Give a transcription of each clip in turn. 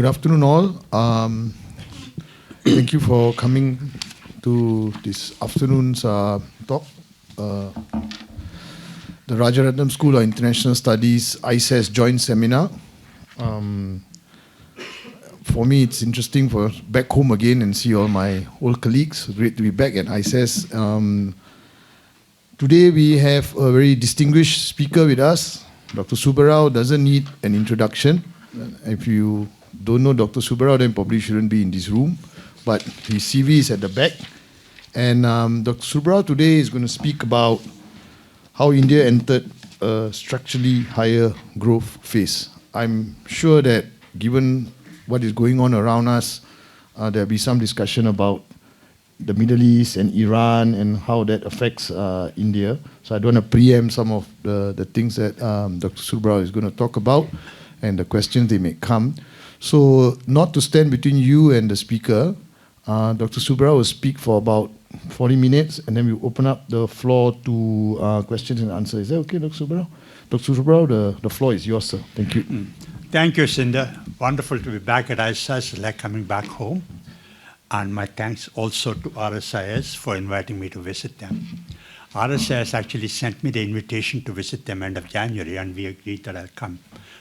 Good afternoon, all. Thank you for coming to this afternoon's talk. The Rajaratnam School of International Studies ISAS joint seminar. For me, it's interesting for back home again and see all my old colleagues. Great to be back at ISAS. Today we have a very distinguished speaker with us. Dr. Subbarao doesn't need an introduction. If you don't know Dr. Subbarao, then probably shouldn't be in this room. But his CV is at the back. And Dr. Subbarao today is going to speak about how India entered a structurally higher growth phase. I'm sure that given what is going on around us, there'll be some discussion about the Middle East and Iran and how that affects India. So I don't want to preempt some of the things that Dr. Subbarao is going to talk about and the questions they may come. So not to stand between you and the speaker, Dr. Subbarao will speak for about 40 minutes and then we open up the floor to questions and answers. Is that okay, Dr. Subbarao? Dr. Subbarao, the floor is yours, sir. Thank you. Thank you, Cinder. Wonderful to be back at ISAS. It's like coming back home. And my thanks also to RSIS for inviting me to visit them. RSIS actually sent me the invitation to visit them end of January, and we agreed that I'll come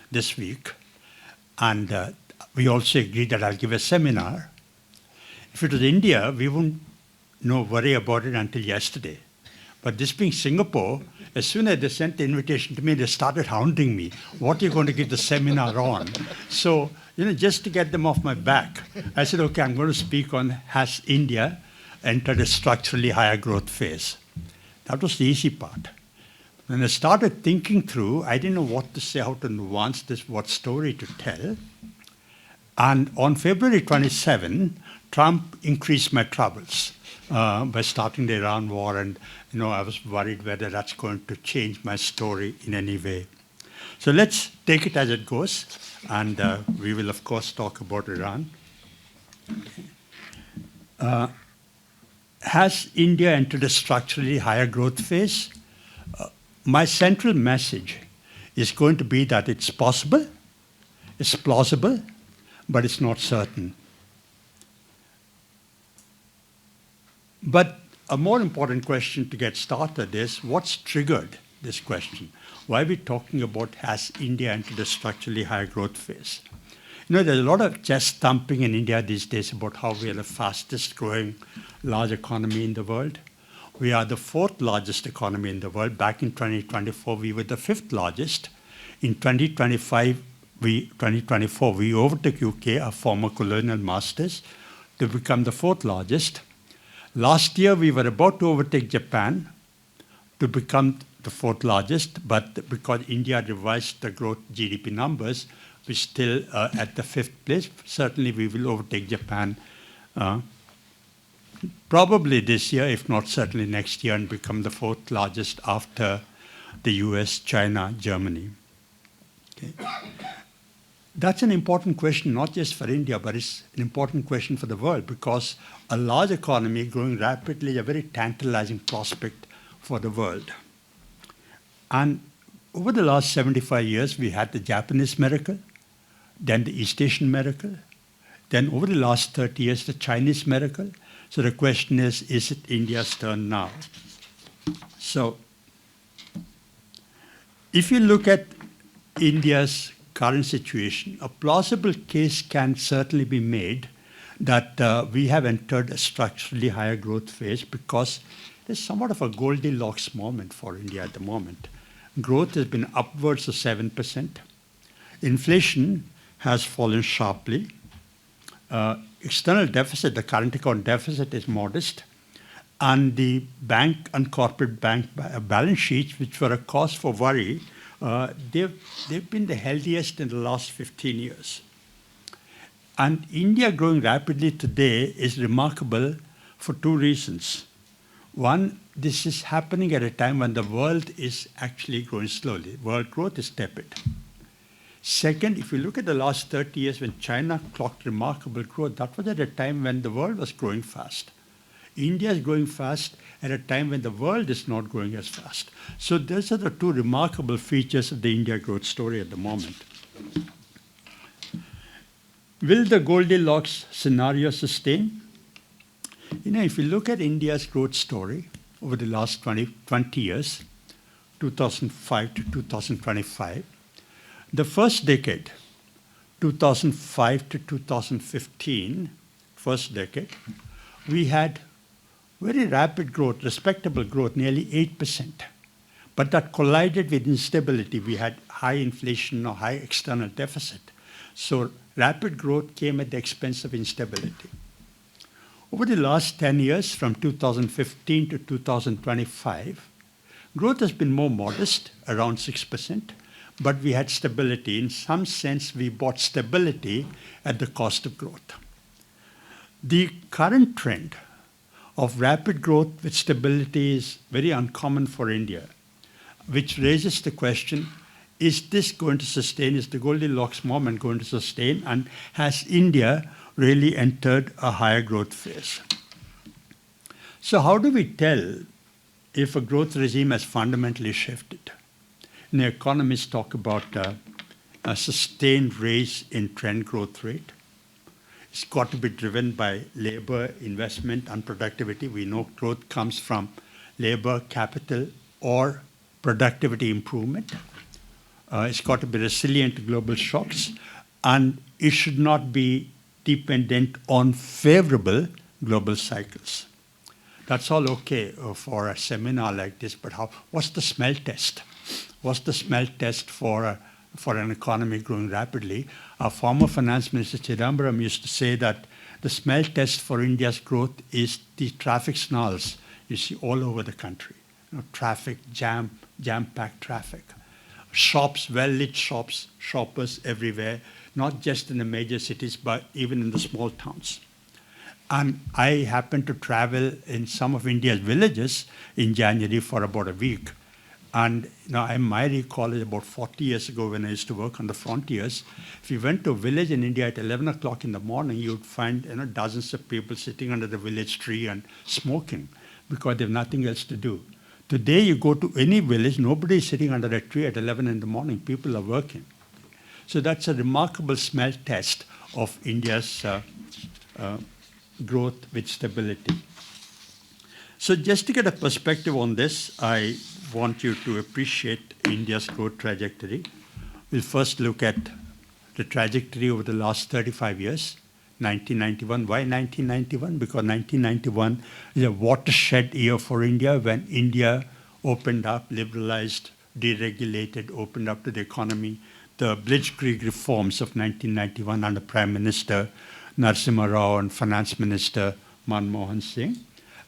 this week. And we also agreed that I'll give a seminar. If it was India, we wouldn't worry about it until yesterday. But this being Singapore, as soon as they sent the invitation to me, they started hounding me. What are you going to give the seminar on? So, just to get them off my back, I said, okay, I'm going to speak on has India entered a structurally higher growth phase. That was the easy part. When I started thinking through, I didn't know what to say, how to nuance this, what story to tell. And on February 27, Trump increased my troubles by starting the Iran war. And I was worried whether that's going to change my story in any way. So let's take it as it goes. And we will, of course, talk about Iran. Has India entered a structurally higher growth phase? My central message is going to be that it's possible, it's plausible, but it's not certain. But a more important question to get started is, what's triggered this question? Why are we talking about has India entered a structurally higher growth phase? There's a lot of chest thumping in India these days about how we are the fastest growing large economy in the world. We are the fourth largest economy in the world. Back in 2024, we were the fifth largest. In 2024, we overtook UK, our former colonial masters, to become the fourth largest. Last year, we were about to overtake Japan to become the fourth largest, but because India revised the growth GDP numbers, we're still at the fifth place. Certainly, we will overtake Japan probably this year, if not certainly next year, and become the fourth largest after the US, China, Germany. Okay. That's an important question, not just for India, but it's an important question for the world, because a large economy growing rapidly is a very tantalizing prospect for the world. And over the last 75 years, we had the Japanese miracle, then the East Asian miracle, then over the last 30 years, the Chinese miracle. So the question is it India's turn now? So if you look at India's current situation, a plausible case can certainly be made that we have entered a structurally higher growth phase because there's somewhat of a Goldilocks moment for India at the moment. Growth has been upwards of 7%. Inflation has fallen sharply. External deficit, the current account deficit is modest. And the bank and corporate bank balance sheets, which were a cause for worry, they've been the healthiest in the last 15 years. And India growing rapidly today is remarkable for two reasons. One, this is happening at a time when the world is actually growing slowly. World growth is tepid. Second, if you look at the last 30 years when China clocked remarkable growth, that was at a time when the world was growing fast. India is growing fast at a time when the world is not growing as fast. So those are the two remarkable features of the India growth story at the moment. Will the Goldilocks scenario sustain? If you look at India's growth story over the last 20 years, 2005 to 2025, the first decade, 2005 to 2015, first decade, we had very rapid growth, respectable growth, nearly 8%. But that collided with instability. We had high inflation or high external deficit. So rapid growth came at the expense of instability. Over the last 10 years, from 2015 to 2025, growth has been more modest, around 6%, but we had stability. In some sense, we bought stability at the cost of growth. The current trend of rapid growth with stability is very uncommon for India, which raises the question, is this going to sustain? Is the Goldilocks moment going to sustain? And has India really entered a higher growth phase? So how do we tell if a growth regime has fundamentally shifted? Economists talk about a sustained raise in trend growth rate. It's got to be driven by labor, investment, and productivity. We know growth comes from labor, capital, or productivity improvement. It's got to be resilient to global shocks, and it should not be dependent on favorable global cycles. That's all okay for a seminar like this, but what's the smell test? What's the smell test for an economy growing rapidly? Our former finance minister Chidambaram used to say that the smell test for India's growth is the traffic snarls you see all over the country. Traffic, jam-packed traffic. Shops, well-lit shops, shoppers everywhere, not just in the major cities, but even in the small towns. And I happened to travel in some of India's villages in January for about a week. And my recall is about 40 years ago when I used to work on the frontiers. If you went to a village in India at 11 o'clock in the morning, you'd find dozens of people sitting under the village tree and smoking because they have nothing else to do. Today, you go to any village, nobody is sitting under a tree at 11 in the morning. People are working. So that's a remarkable smell test of India's growth with stability. So just to get a perspective on this, I want you to appreciate India's growth trajectory. We'll first look at the trajectory over the last 35 years. 1991. Why 1991? Because 1991 is a watershed year for India when India opened up, liberalized, deregulated, opened up to the economy. The Blitzkrieg reforms of 1991 under Prime Minister Narasimha Rao and Finance Minister Manmohan Singh.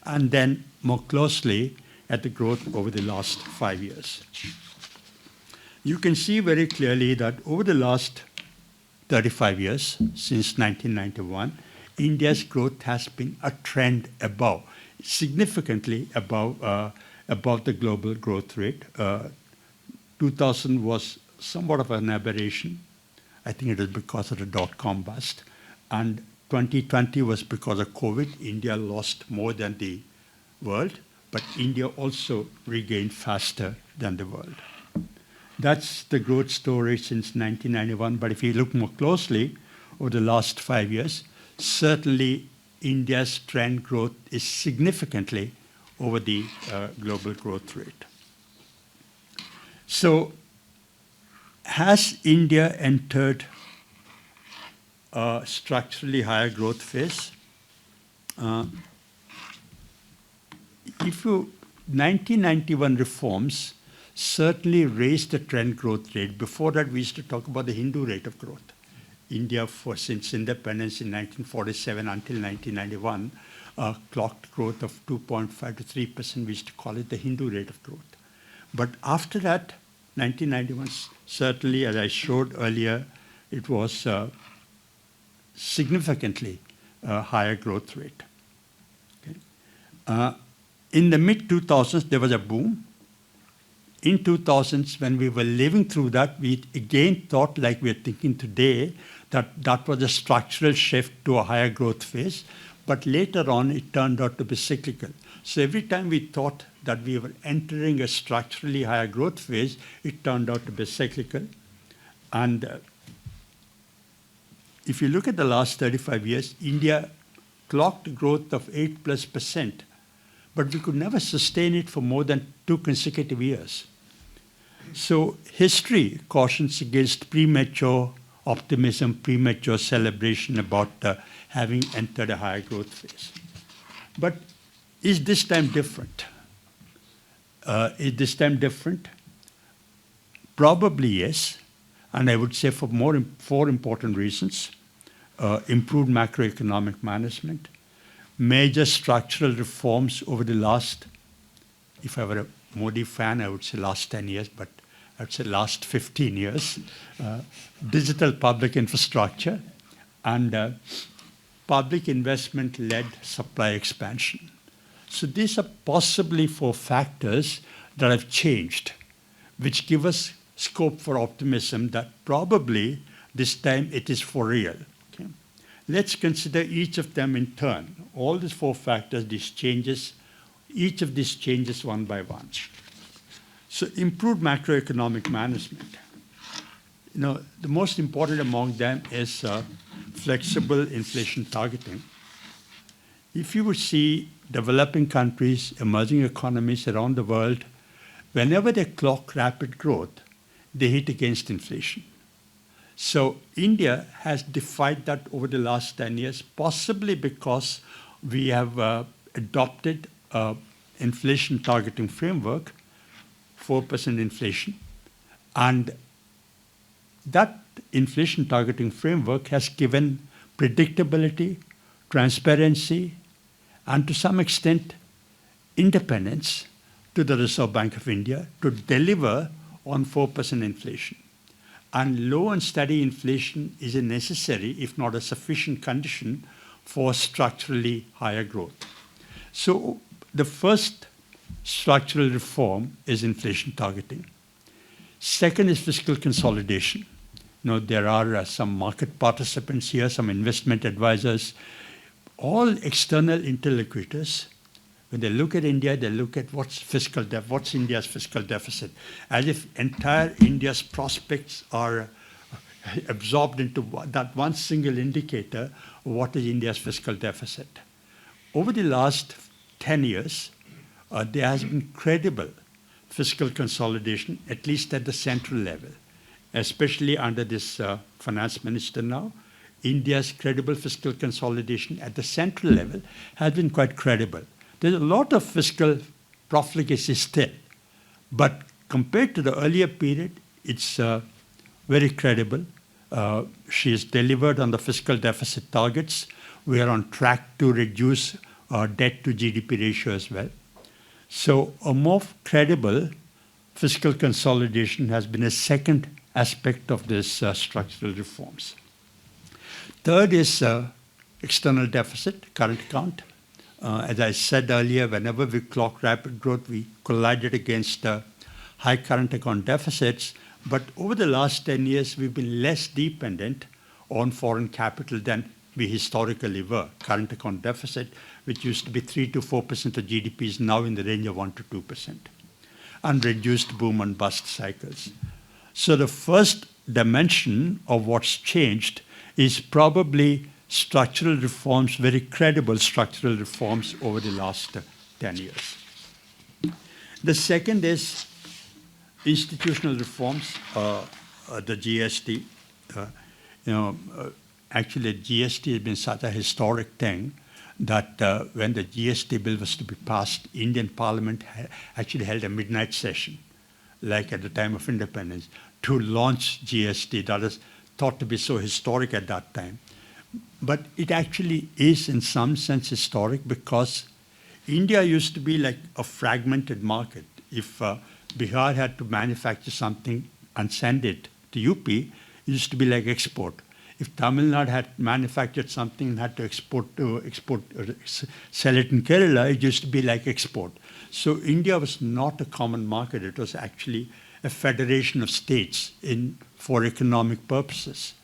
And then more closely at the growth over the last 5 years. You can see very clearly that over the last 35 years, since 1991, India's growth has been a trend above, significantly above the global growth rate. 2000 was somewhat of an aberration. I think it was because of the dot-com bust. And 2020 was because of COVID. India lost more than the world, but India also regained faster than the world. That's the growth story since 1991. But if you look more closely over the last 5 years, certainly India's trend growth is significantly over the global growth rate. So has India entered a structurally higher growth phase? 1991 reforms certainly raised the trend growth rate. Before that, we used to talk about the Hindu rate of growth. India, since independence in 1947 until 1991, clocked growth of 2.5 to 3%. We used to call it the Hindu rate of growth. But after that, 1991, certainly, as I showed earlier, it was significantly higher growth rate. Okay. In the mid-2000s, there was a boom. In 2000s, when we were living through that, we again thought, like we're thinking today, that was a structural shift to a higher growth phase. But later on, it turned out to be cyclical. So every time we thought that we were entering a structurally higher growth phase, it turned out to be cyclical. And if you look at the last 35 years, India clocked growth of 8+%, but we could never sustain it for more than 2 consecutive years. So history cautions against premature optimism, premature celebration about having entered a higher growth phase. But is this time different? Is this time different? Probably yes, and I would say for 4 important reasons. Improved macroeconomic management, major structural reforms over the last, if I were a Modi fan, I would say last 10 years, but I would say last 15 years, digital public infrastructure, and public investment-led supply expansion. So these are possibly 4 factors that have changed, which give us scope for optimism that probably this time it is for real. Okay? Let's consider each of them in turn. All these 4 factors, these changes, each of these changes one by one. So improved macroeconomic management. The most important among them is flexible inflation targeting. If you would see developing countries, emerging economies around the world, whenever they clock rapid growth, they hit against inflation. So India has defied that over the last 10 years, possibly because we have adopted inflation targeting framework, 4% inflation, and that inflation targeting framework has given predictability, transparency, and to some extent, independence to the Reserve Bank of India to deliver on 4% inflation. And low and steady inflation is a necessary, if not a sufficient condition for structurally higher growth. So the first structural reform is inflation targeting. Second is fiscal consolidation. There are some market participants here, some investment advisors, all external interlocutors. When they look at India, they look at what's India's fiscal deficit, as if entire India's prospects are absorbed into that one single indicator, what is India's fiscal deficit. Over the last 10 years, there has been credible fiscal consolidation, at least at the central level, especially under this finance minister now. India's credible fiscal consolidation at the central level has been quite credible. There's a lot of fiscal profligacy still, but compared to the earlier period, it's very credible. She has delivered on the fiscal deficit targets. We are on track to reduce our debt to GDP ratio as well. So a more credible fiscal consolidation has been a second aspect of this structural reforms. Third is external deficit, current account. As I said earlier, whenever we clock rapid growth, we collided against high current account deficits. But over the last 10 years, we've been less dependent on foreign capital than we historically were. Current account deficit, which used to be 3 to 4% of GDP, is now in the range of 1 to 2%. And reduced boom and bust cycles. So the first dimension of what's changed is probably structural reforms, very credible structural reforms over the last 10 years. The second is institutional reforms, the GST. Actually, GST has been such a historic thing that when the GST bill was to be passed, Indian Parliament actually held a midnight session, like at the time of independence, to launch GST. That is thought to be so historic at that time. But it actually is in some sense historic because India used to be like a fragmented market. If Bihar had to manufacture something and send it to UP, it used to be like export. If Tamil Nadu had manufactured something and had to sell it in Kerala, it used to be like export. So India was not a common market. It was actually a federation of states for economic purposes.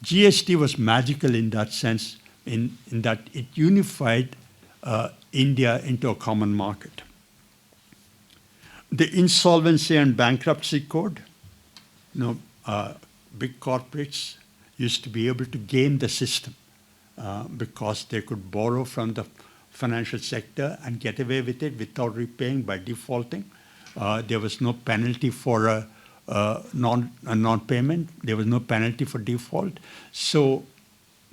GST was magical in that sense, in that it unified India into a common market. The insolvency and bankruptcy code, big corporates used to be able to game the system because they could borrow from the financial sector and get away with it without repaying by defaulting. There was no penalty for a non-payment. There was no penalty for default. So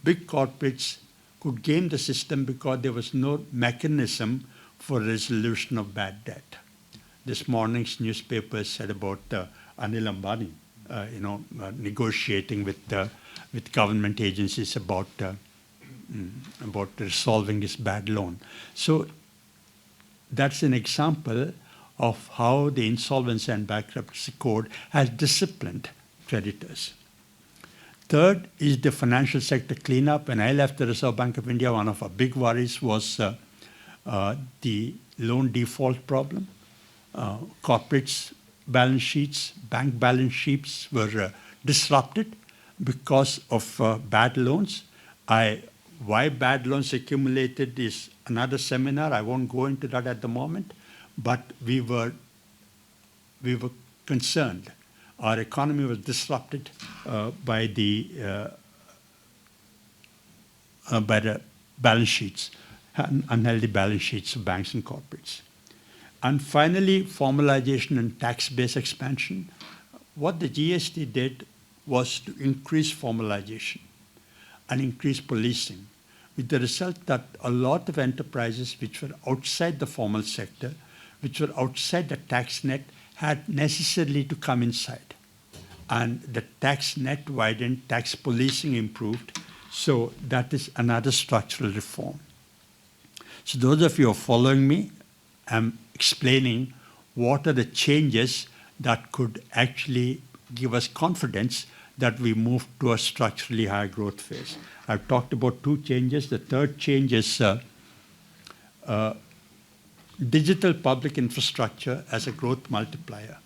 big corporates could game the system because there was no mechanism for resolution of bad debt. This morning's newspaper said about Anil Ambani, negotiating with government agencies about resolving this bad loan. So that's an example of how the Insolvency and Bankruptcy Code has disciplined creditors. Third is the financial sector cleanup. When I left the Reserve Bank of India, one of our big worries was the loan default problem. Corporates' balance sheets, bank balance sheets were disrupted because of bad loans. Why bad loans accumulated is another seminar. I won't go into that at the moment. But we were concerned. Our economy was disrupted by the balance sheets, unhealthy balance sheets of banks and corporates. And finally, formalization and tax base expansion. What the GST did was to increase formalization and increase policing, with the result that a lot of enterprises which were outside the formal sector, which were outside the tax net, had necessarily to come inside. And the tax net widened, tax policing improved. So that is another structural reform. So those of you who are following me, I'm explaining what are the changes that could actually give us confidence that we move to a structurally higher growth phase. I've talked about two changes. The third change is digital public infrastructure as a growth multiplier.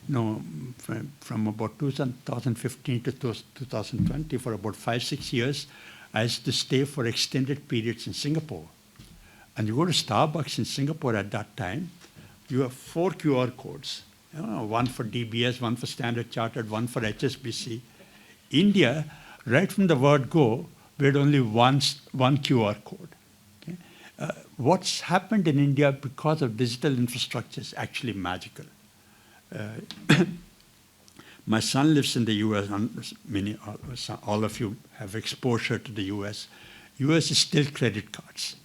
From about 2015 to 2020, for about 5-6 years, I used to stay for extended periods in Singapore. And you go to Starbucks in Singapore at that time, you have 4 QR codes. One for DBS, one for Standard Chartered, one for HSBC. India, right from the word go, we had only one QR code. Okay? What's happened in India because of digital infrastructure is actually magical. My son lives in the US, and all of you have exposure to the US. US is still credit cards.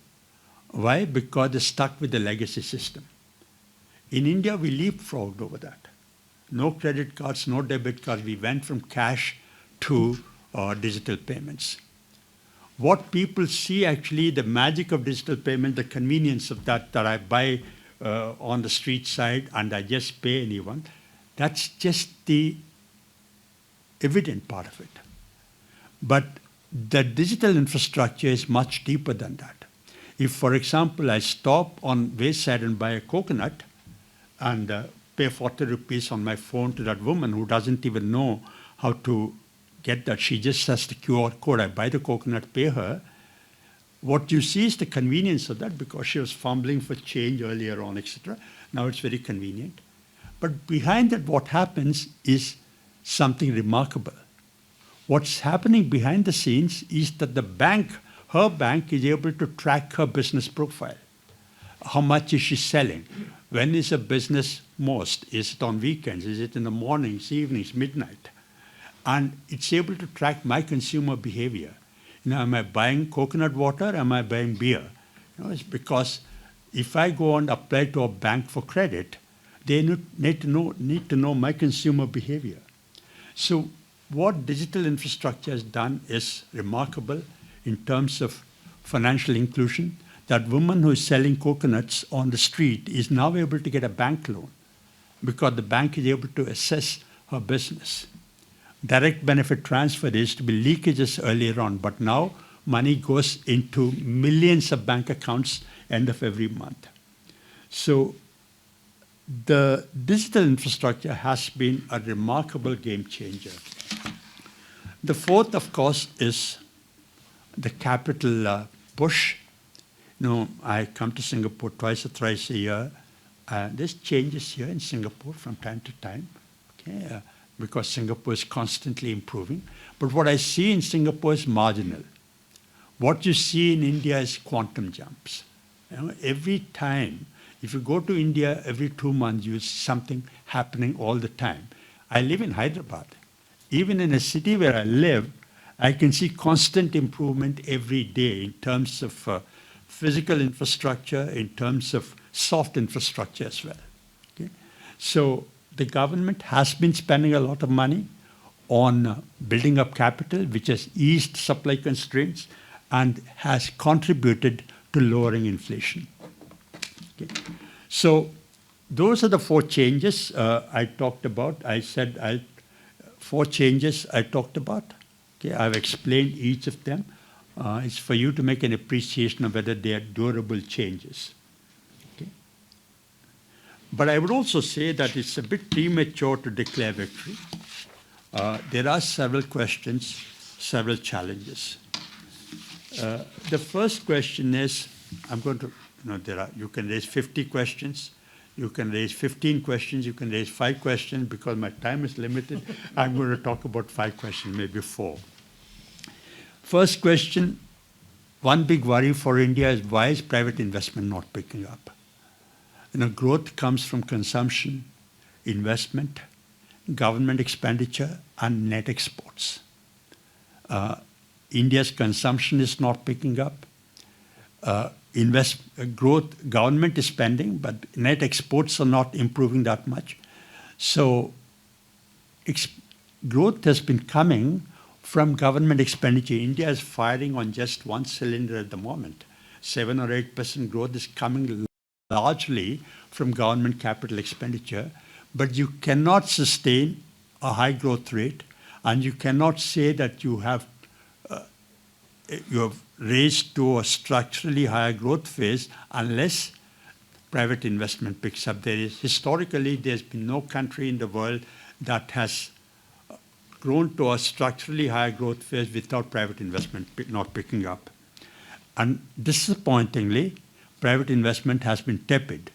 Why? Because they're stuck with the legacy system. In India, we leapfrogged over that. No credit cards, no debit cards. We went from cash to digital payments. What people see actually, the magic of digital payment, the convenience of that I buy on the street side and I just pay anyone, that's just the evident part of it. But the digital infrastructure is much deeper than that. If, for example, I stop on Wayside and buy a coconut and pay 40 rupees on my phone to that woman who doesn't even know how to get that, she just has the QR code, I buy the coconut, pay her, what you see is the convenience of that because she was fumbling for change earlier on, etc. Now it's very convenient. But behind that, what happens is something remarkable. What's happening behind the scenes is that the bank, her bank, is able to track her business profile. How much is she selling? When is a business most? Is it on weekends? Is it in the mornings, evenings, midnight? And it's able to track my consumer behavior. Am I buying coconut water? Am I buying beer? It's because if I go and apply to a bank for credit, they need to know my consumer behavior. So what digital infrastructure has done is remarkable in terms of financial inclusion. That woman who is selling coconuts on the street is now able to get a bank loan because the bank is able to assess her business. Direct benefit transfer is to be leakages earlier on, but now money goes into millions of bank accounts end of every month. So the digital infrastructure has been a remarkable game changer. The fourth, of course, is the capital push. I come to Singapore twice or thrice a year. There's changes here in Singapore from time to time. Okay? because Singapore is constantly improving. But what I see in Singapore is marginal. What you see in India is quantum jumps. You know, every time, if you go to India every 2 months, you see something happening all the time. I live in Hyderabad. Even in a city where I live, I can see constant improvement every day in terms of physical infrastructure, in terms of soft infrastructure as well. Okay? So the government has been spending a lot of money on building up capital, which has eased supply constraints and has contributed to lowering inflation. Okay. So those are the 4 changes I talked about. I said 4 changes I talked about. Okay, I've explained each of them. It's for you to make an appreciation of whether they are durable changes. Okay. But I would also say that it's a bit premature to declare victory. There are several questions, several challenges. The first question is, I'm going to, you can raise 50 questions, you can raise 15 questions, you can raise 5 questions. Because my time is limited, I'm going to talk about 5 questions, maybe 4. First question, one big worry for India is, why is private investment not picking up? Growth comes from consumption, investment, government expenditure, and net exports. India's consumption is not picking up. Growth, government is spending, but net exports are not improving that much. So growth has been coming from government expenditure. India is firing on just one cylinder at the moment. 7 or 8% growth is coming largely from government capital expenditure, but you cannot sustain a high growth rate, and you cannot say that you have raised to a structurally higher growth phase unless private investment picks up. Historically, there's been no country in the world that has grown to a structurally higher growth phase without private investment not picking up. And disappointingly, private investment has been tepid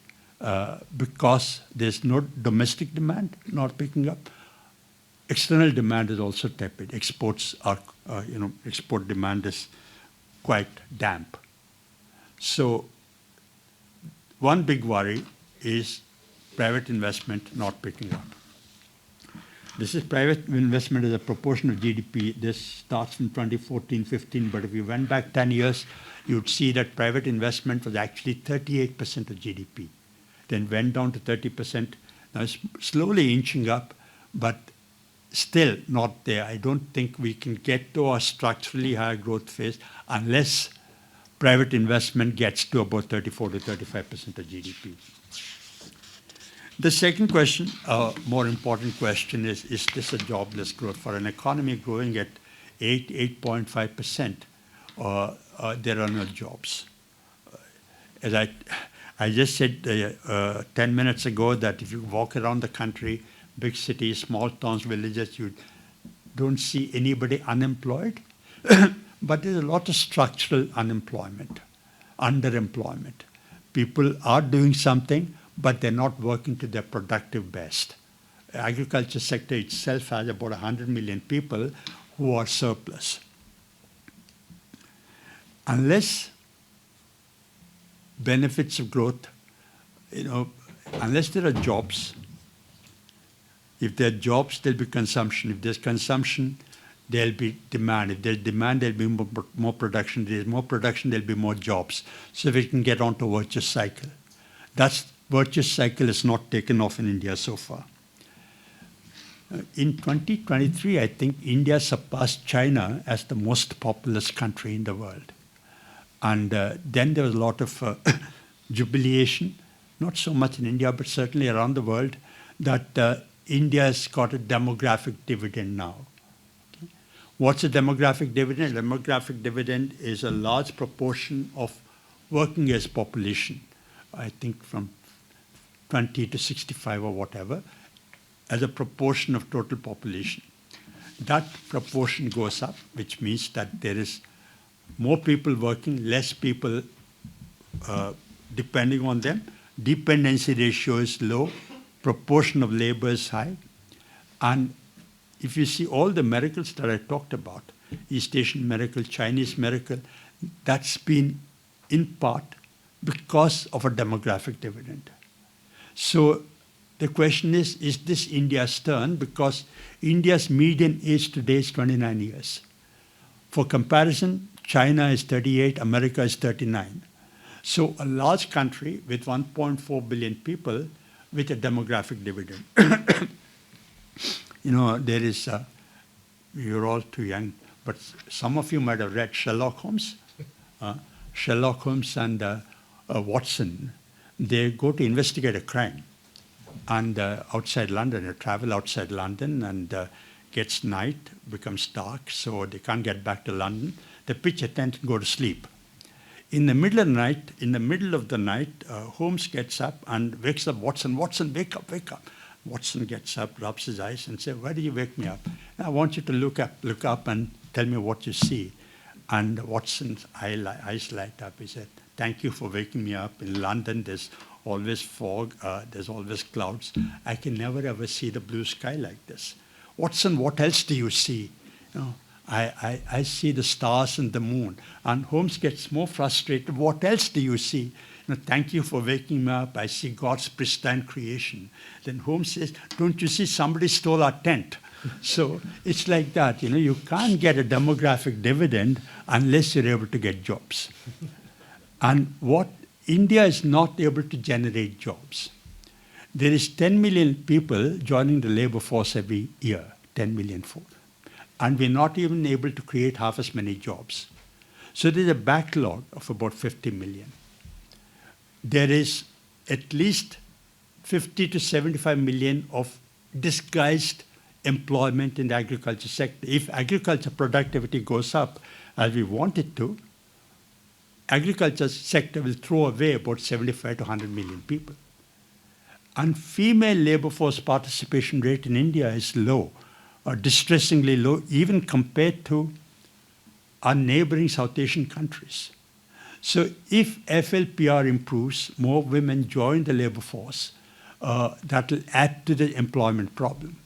because there's no domestic demand not picking up. External demand is also tepid. Exports are, export demand is quite damp. So one big worry is private investment not picking up. This is private investment as a proportion of GDP. This starts in 2014-15, but if you went back 10 years, you'd see that private investment was actually 38% of GDP. Then went down to 30%. Now it's slowly inching up, but still not there. I don't think we can get to a structurally higher growth phase unless private investment gets to about 34 to 35% of GDP. The second question, more important question is this a jobless growth? For an economy growing at 8.5%, there are no jobs. As I just said 10 minutes ago that if you walk around the country, big cities, small towns, villages, you don't see anybody unemployed. But there's a lot of structural unemployment, underemployment. People are doing something, but they're not working to their productive best. The agriculture sector itself has about 100 million people who are surplus. Unless benefits of growth, unless there are jobs, if there are jobs, there'll be consumption. If there's consumption, there'll be demand. If there's demand, there'll be more production. If there's more production, there'll be more jobs. So we can get onto a virtuous cycle. That virtuous cycle is not taken off in India so far. In 2023, I think India surpassed China as the most populous country in the world. And then there was a lot of jubilation, not so much in India, but certainly around the world, that India has got a demographic dividend now. Okay. What's a demographic dividend? A demographic dividend is a large proportion of working age population, I think from 20 to 65 or whatever, as a proportion of total population. That proportion goes up, which means that there is more people working, less people depending on them. Dependency ratio is low, proportion of labor is high, and if you see all the miracles that I talked about, East Asian miracle, Chinese miracle, that's been in part because of a demographic dividend. So the question is this India's turn? Because India's median age today is 29 years. For comparison, China is 38, America is 39. So a large country with 1.4 billion people with a demographic dividend. There is, you're all too young, but some of you might have read Sherlock Holmes. Sherlock Holmes and Watson, they go to investigate a crime. And outside London, they travel outside London, and gets night, becomes dark, so they can't get back to London. They pitch a tent and go to sleep. In the middle of the night, Holmes gets up and wakes up Watson. Watson, wake up, wake up. Watson gets up, rubs his eyes, and says, "Why did you wake me up? I want you to look up and tell me what you see." And Watson's eyes light up. He said, "Thank you for waking me up. In London, there's always fog, there's always clouds. I can never ever see the blue sky like this. Watson, what else do you see?" I see the stars and the moon. And Holmes gets more frustrated. "What else do you see?" "Thank you for waking me up. I see God's pristine creation." Then Holmes says, "Don't you see somebody stole our tent?" So it's like that. You can't get a demographic dividend unless you're able to get jobs. And what India is not able to generate jobs. There is 10 million people joining the labor force every year, 10 million folk. And we're not even able to create half as many jobs. So there's a backlog of about 50 million. There is at least 50 to 75 million of disguised employment in the agriculture sector. If agriculture productivity goes up as we want it to, agriculture sector will throw away about 75 to 100 million people. And female labor force participation rate in India is low, or distressingly low, even compared to our neighboring South Asian countries. So if FLPR improves, more women join the labor force, that will add to the employment problem.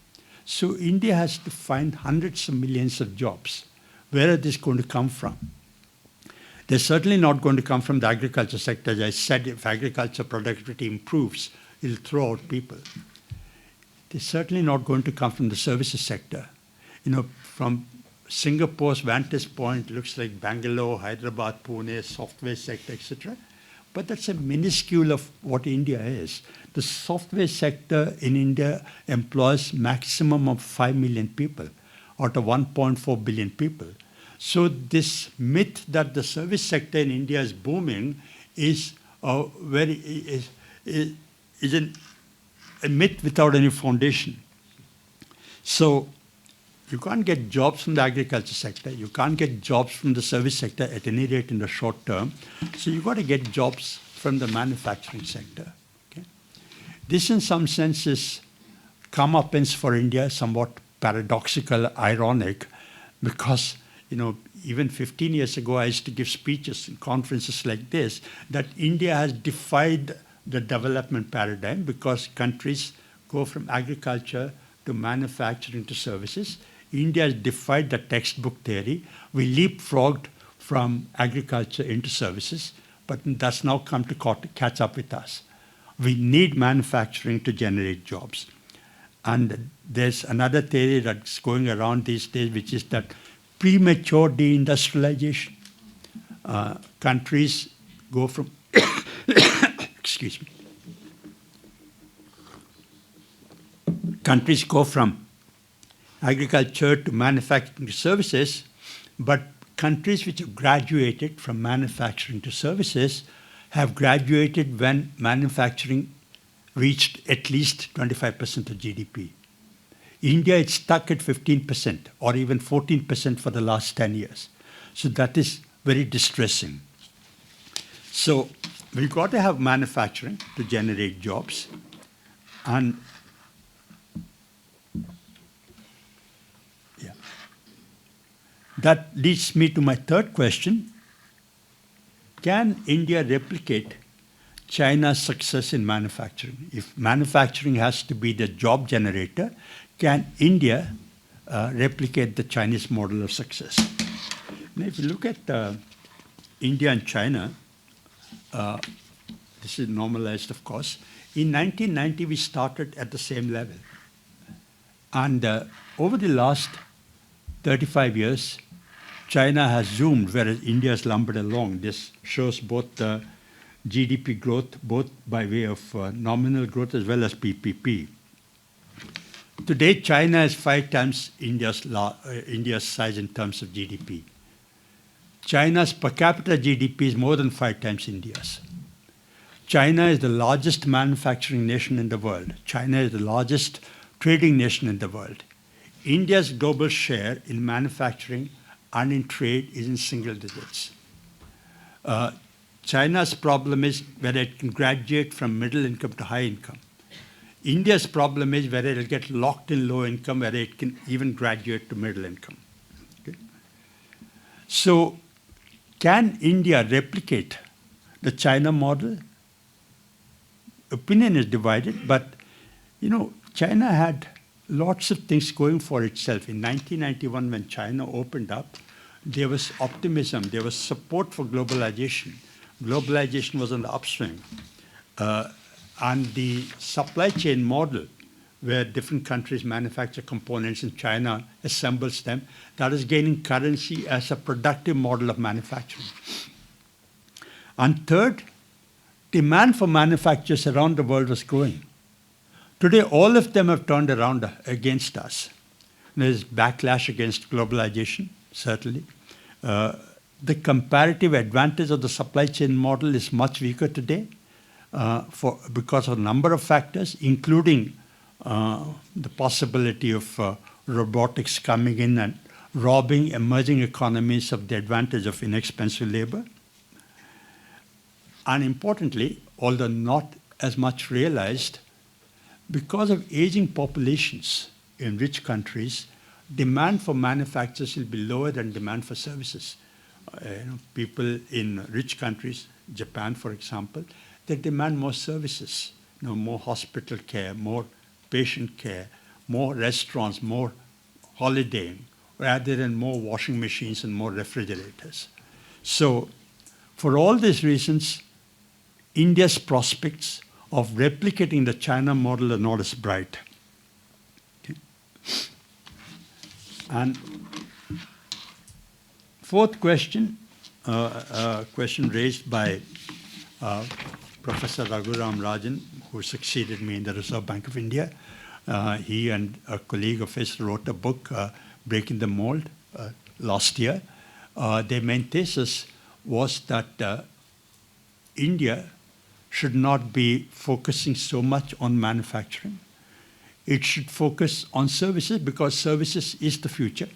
So India has to find hundreds of millions of jobs. Where are these going to come from? They're certainly not going to come from the agriculture sector. As I said, if agriculture productivity improves, it'll throw out people. They're certainly not going to come from the services sector. From Singapore's vantage point, it looks like Bangalore, Hyderabad, Pune, software sector, etc. But that's a minuscule of what India is. The software sector in India employs maximum of 5 million people out of 1.4 billion people. So this myth that the service sector in India is booming is a myth without any foundation. So you can't get jobs from the agriculture sector. You can't get jobs from the service sector at any rate in the short term. So you've got to get jobs from the manufacturing sector. Okay? This, in some sense, is comeuppance for India, somewhat paradoxical, ironic, because even 15 years ago, I used to give speeches in conferences like this, that India has defied the development paradigm because countries go from agriculture to manufacturing to services. India has defied the textbook theory. We leapfrogged from agriculture into services, but that's now come to catch up with us. We need manufacturing to generate jobs. And there's another theory that's going around these days, which is that premature deindustrialization. Countries go from, excuse me. Countries go from agriculture to manufacturing to services, but countries which have graduated from manufacturing to services have graduated when manufacturing reached at least 25% of GDP. India is stuck at 15% or even 14% for the last 10 years. So that is very distressing. So we've got to have manufacturing to generate jobs. And yeah, that leads me to my third question. Can India replicate China's success in manufacturing? If manufacturing has to be the job generator, can India replicate the Chinese model of success. Now, if you look at India and China, this is normalized, of course. In 1990, we started at the same level. And over the last 35 years, China has zoomed, whereas India has lumbered along. This shows both the GDP growth, both by way of nominal growth as well as PPP. Today, China is 5 times India's size in terms of GDP. China's per capita GDP is more than 5 times India's. China is the largest manufacturing nation in the world. China is the largest trading nation in the world. India's global share in manufacturing and in trade is in single digits. China's problem is whether it can graduate from middle income to high income. India's problem is whether it will get locked in low income, whether it can even graduate to middle income. Okay? So, can India replicate the China model? Opinion is divided, but China had lots of things going for itself. In 1991, when China opened up, there was optimism, there was support for globalization. Globalization was on the upswing. And the supply chain model, where different countries manufacture components and China assembles them, that is gaining currency as a productive model of manufacturing. And third, demand for manufacturers around the world was growing. Today, all of them have turned around against us. There's backlash against globalization, certainly. The comparative advantage of the supply chain model is much weaker today because of a number of factors, including the possibility of robotics coming in and robbing emerging economies of the advantage of inexpensive labor. And importantly, although not as much realized, because of aging populations in rich countries, demand for manufacturers will be lower than demand for services. People in rich countries, Japan, for example, they demand more services, more hospital care, more patient care, more restaurants, more holidaying, rather than more washing machines and more refrigerators. So, for all these reasons, India's prospects of replicating the China model are not as bright. Okay. And fourth question, question raised by Professor Raghuram Rajan, who succeeded me in the Reserve Bank of India. He and a colleague of his wrote a book, Breaking the Mold, last year. Their main thesis was that India should not be focusing so much on manufacturing. It should focus on services because services is the future.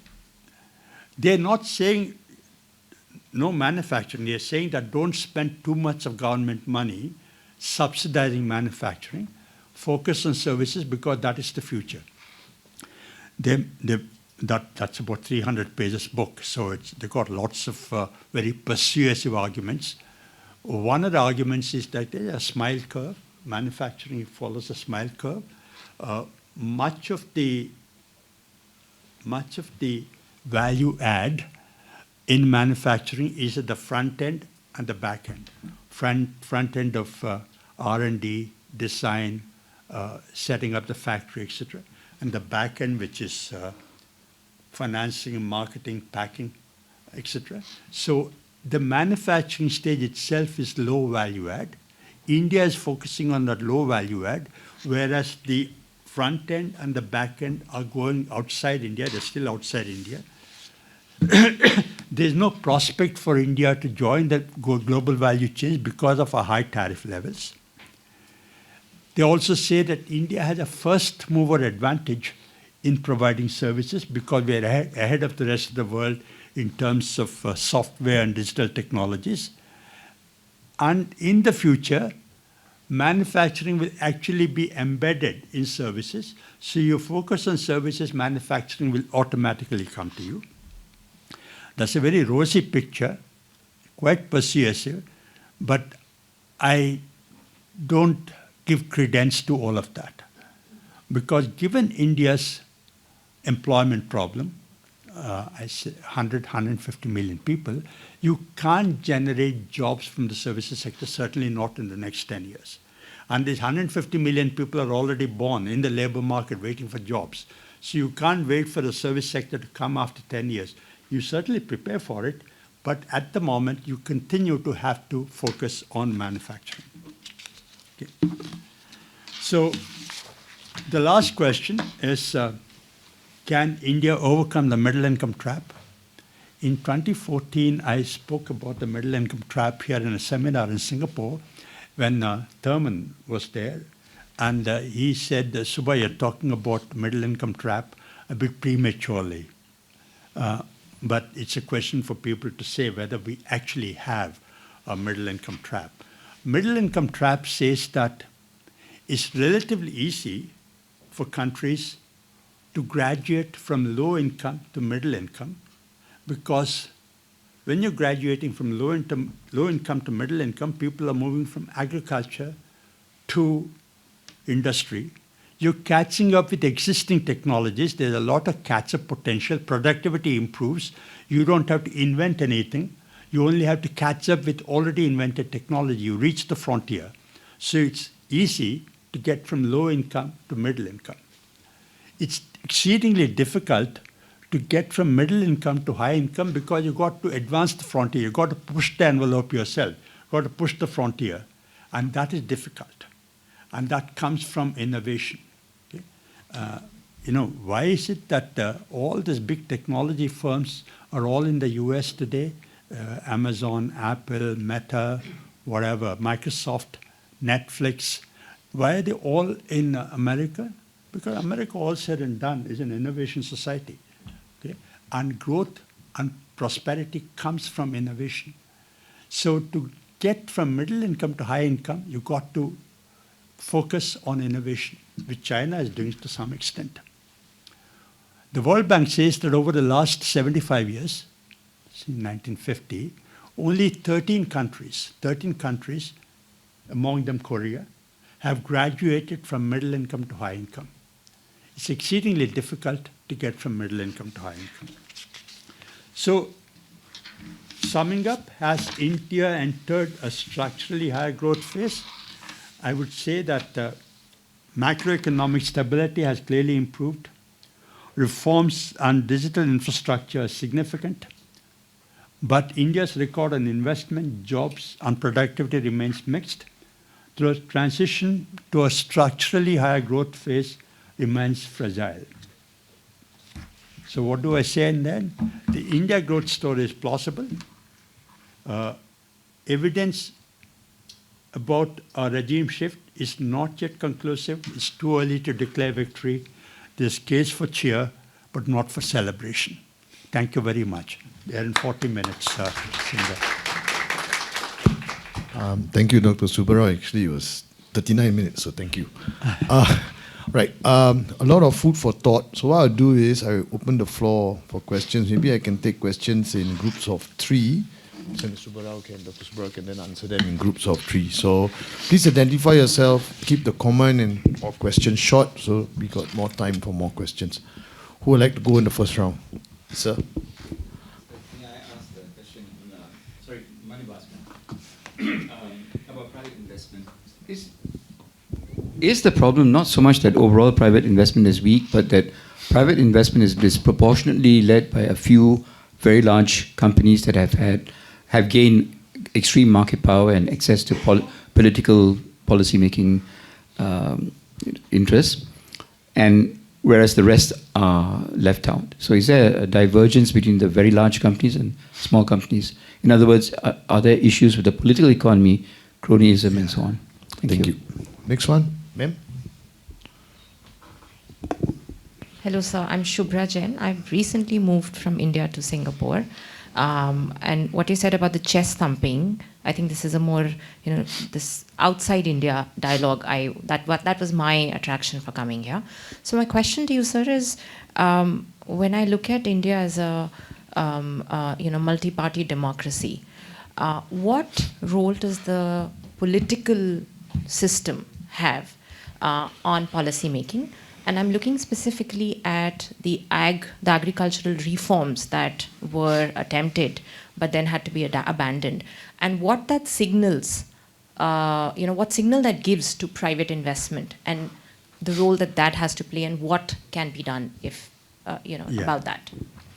They're not saying no manufacturing. They're saying that don't spend too much of government money subsidizing manufacturing. Focus on services because that is the future. That's about 300 pages book, so they got lots of very persuasive arguments. One of the arguments is that there's a smile curve. Manufacturing follows a smile curve. Much of the value add in manufacturing is at the front end and the back end. Front end of R&D, design, setting up the factory, etc., and the back end, which is financing, marketing, packing, etc. So the manufacturing stage itself is low value add. India is focusing on that low value add, whereas the front end and the back end are going outside India. They're still outside India. There's no prospect for India to join the global value chain because of our high tariff levels. They also say that India has a first mover advantage in providing services because we are ahead of the rest of the world in terms of software and digital technologies. And in the future, manufacturing will actually be embedded in services. So you focus on services, manufacturing will automatically come to you. That's a very rosy picture, quite persuasive, but I don't give credence to all of that. Because given India's employment problem, I say 150 million people, you can't generate jobs from the services sector, certainly not in the next 10 years. And these 150 million people are already born in the labor market waiting for jobs. So you can't wait for the service sector to come after 10 years. You certainly prepare for it, but at the moment, you continue to have to focus on manufacturing. Okay. So the last question is, can India overcome the middle income trap? In 2014, I spoke about the middle income trap here in a seminar in Singapore when Thurman was there. And he said, Subha, you're talking about middle income trap a bit prematurely. But it's a question for people to say whether we actually have a middle income trap. Middle income trap says that it's relatively easy for countries to graduate from low income to middle income, because when you're graduating from low income to middle income, people are moving from agriculture to industry. You're catching up with existing technologies. There's a lot of catch-up potential. Productivity improves. You don't have to invent anything. You only have to catch up with already invented technology. You reach the frontier. So it's easy to get from low income to middle income. It's exceedingly difficult to get from middle income to high income because you've got to advance the frontier. You've got to push the envelope yourself. You've got to push the frontier. And that is difficult. And that comes from innovation. Okay? Why is it that all these big technology firms are all in the US today? Amazon, Apple, Meta, whatever, Microsoft, Netflix. Why are they all in America? Because America, all said and done, is an innovation society. Okay? And growth and prosperity comes from innovation. So to get from middle income to high income, you've got to focus on innovation, which China is doing to some extent. The World Bank says that over the last 75 years, since 1950, only 13 countries, among them Korea, have graduated from middle income to high income. It's exceedingly difficult to get from middle income to high income. So, summing up, has India entered a structurally higher growth phase? I would say that macroeconomic stability has clearly improved. Reforms and digital infrastructure are significant. But India's record on investment, jobs, and productivity remains mixed. The transition to a structurally higher growth phase remains fragile. So what do I say in that? The India growth story is plausible. Evidence about a regime shift is not yet conclusive. It's too early to declare victory. There's case for cheer, but not for celebration. Thank you very much. We are in 40 minutes, Sindha. Thank you, Dr. Subbarao. Actually, it was 39 minutes, so thank you. Right. A lot of food for thought. So what I'll do is I open the floor for questions. Maybe I can take questions in groups of 3. Dr. Subbarao can then answer them in groups of 3. So please identify yourself. Keep the comment and or questions short, so we got more time for more questions. Who would like to go in the first round? Sir? May I ask the question? Sorry, Manibas, about private investment. Is the problem not so much that overall private investment is weak, but that private investment is disproportionately led by a few very large companies that have gained extreme market power and access to political policy-making interests, and whereas the rest are left out? So is there a divergence between the very large companies and small companies? In other words, are there issues with the political economy, cronyism, and so on? Thank you. Next one, ma'am. Hello, sir. I'm Shubhra Jain. I've recently moved from India to Singapore. And what you said about the chest thumping, I think this is a more, this outside India dialogue. That was my attraction for coming here. So my question to you, sir, is when I look at India as a multi-party democracy, what role does the political system have on policy making? And I'm looking specifically at the agricultural reforms that were attempted, but then had to be abandoned. And what that signals, what signal that gives to private investment and the role that that has to play and what can be done if, about that.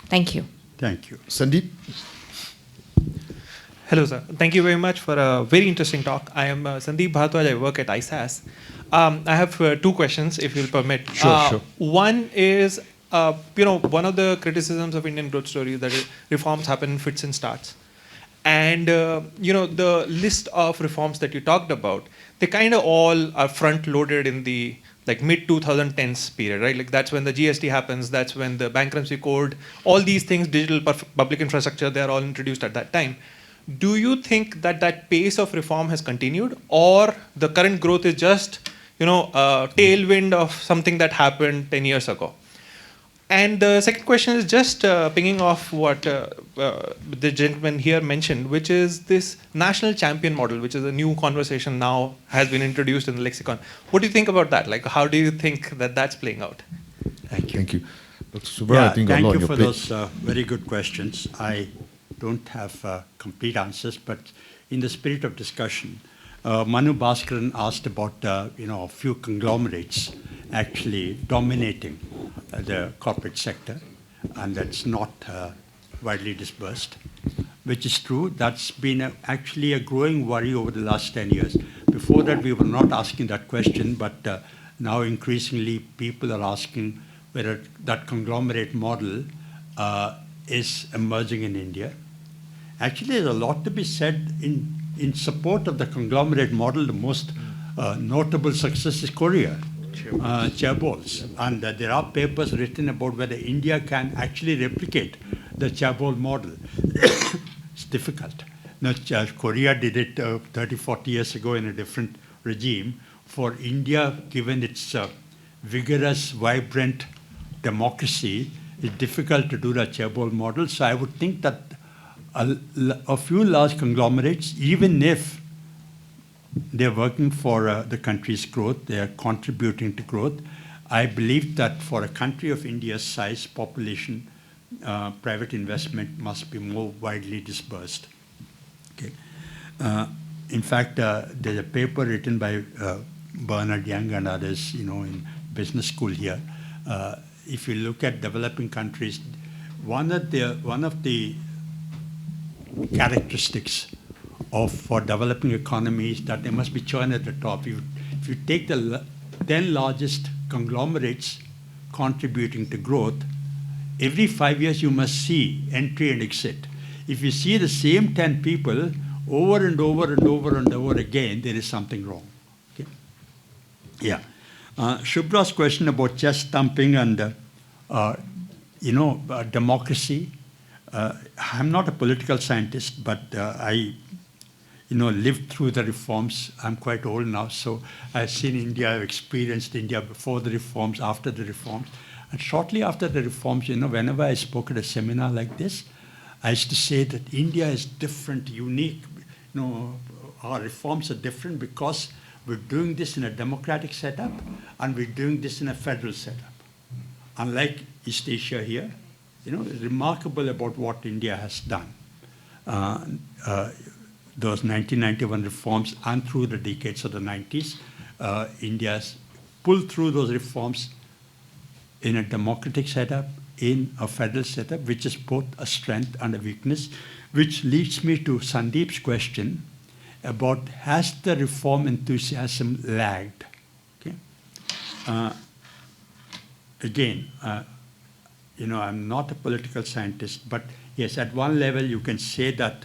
Thank you. Thank you. Sandeep? Hello, sir. Thank you very much for a very interesting talk. I am Sandeep Bhardwaj. I work at ISAS. I have two questions, if you'll permit. Sure. One is, one of the criticisms of Indian growth story is that reforms happen in fits and starts. And, the list of reforms that you talked about, they kind of all are front-loaded in the mid-2010s period, right? Like that's when the GST happens, that's when the bankruptcy code, all these things, digital public infrastructure, they're all introduced at that time. Do you think that that pace of reform has continued, or the current growth is just, a tailwind of something that happened 10 years ago? And the second question is just pinging off what the gentleman here mentioned, which is this national champion model, which is a new conversation now has been introduced in the lexicon. What do you think about that? Like, how do you think that that's playing out? Thank you. Thank you. Dr. Subra, I think thank a lot you on your for plate. those very good questions. I don't have complete answers, but in the spirit of discussion, Manu Bhaskaran asked about a few conglomerates actually dominating the corporate sector, and that's not widely dispersed, which is true. That's been actually a growing worry over the last 10 years. Before that, we were not asking that question, but now increasingly people are asking whether that conglomerate model is emerging in India. Actually, there's a lot to be said in support of the conglomerate model. The most notable success is Korea, chaebols. And there are papers written about whether India can actually replicate the chaebol model. It's difficult. Now, Korea did it 30, 40 years ago in a different regime. For India, given its vigorous, vibrant democracy, it's difficult to do the chaebol model. So I would think that a few large conglomerates, even if they're working for the country's growth, they're contributing to growth, I believe that for a country of India's size, population, private investment must be more widely dispersed. Okay. In fact, there's a paper written by Bernard Young and others, in business school here. If you look at developing countries, one of the characteristics for developing economies that there must be churn at the top. If you take the 10 largest conglomerates contributing to growth, every 5 years you must see entry and exit. If you see the same 10 people over and over and over and over again, there is something wrong. Okay? Yeah. Shubhra's question about chest thumping and democracy. I'm not a political scientist, but I lived through the reforms. I'm quite old now, so I've seen India, I've experienced India before the reforms, after the reforms. And shortly after the reforms, whenever I spoke at a seminar like this, I used to say that India is different, unique. Our reforms are different because we're doing this in a democratic setup and we're doing this in a federal setup. Unlike East Asia here, it's remarkable about what India has done. Those 1991 reforms and through the decades of the 90s, India's pulled through those reforms in a democratic setup, in a federal setup, which is both a strength and a weakness, which leads me to Sandeep's question about has the reform enthusiasm lagged? Okay. Again, I'm not a political scientist, but yes, at one level you can say that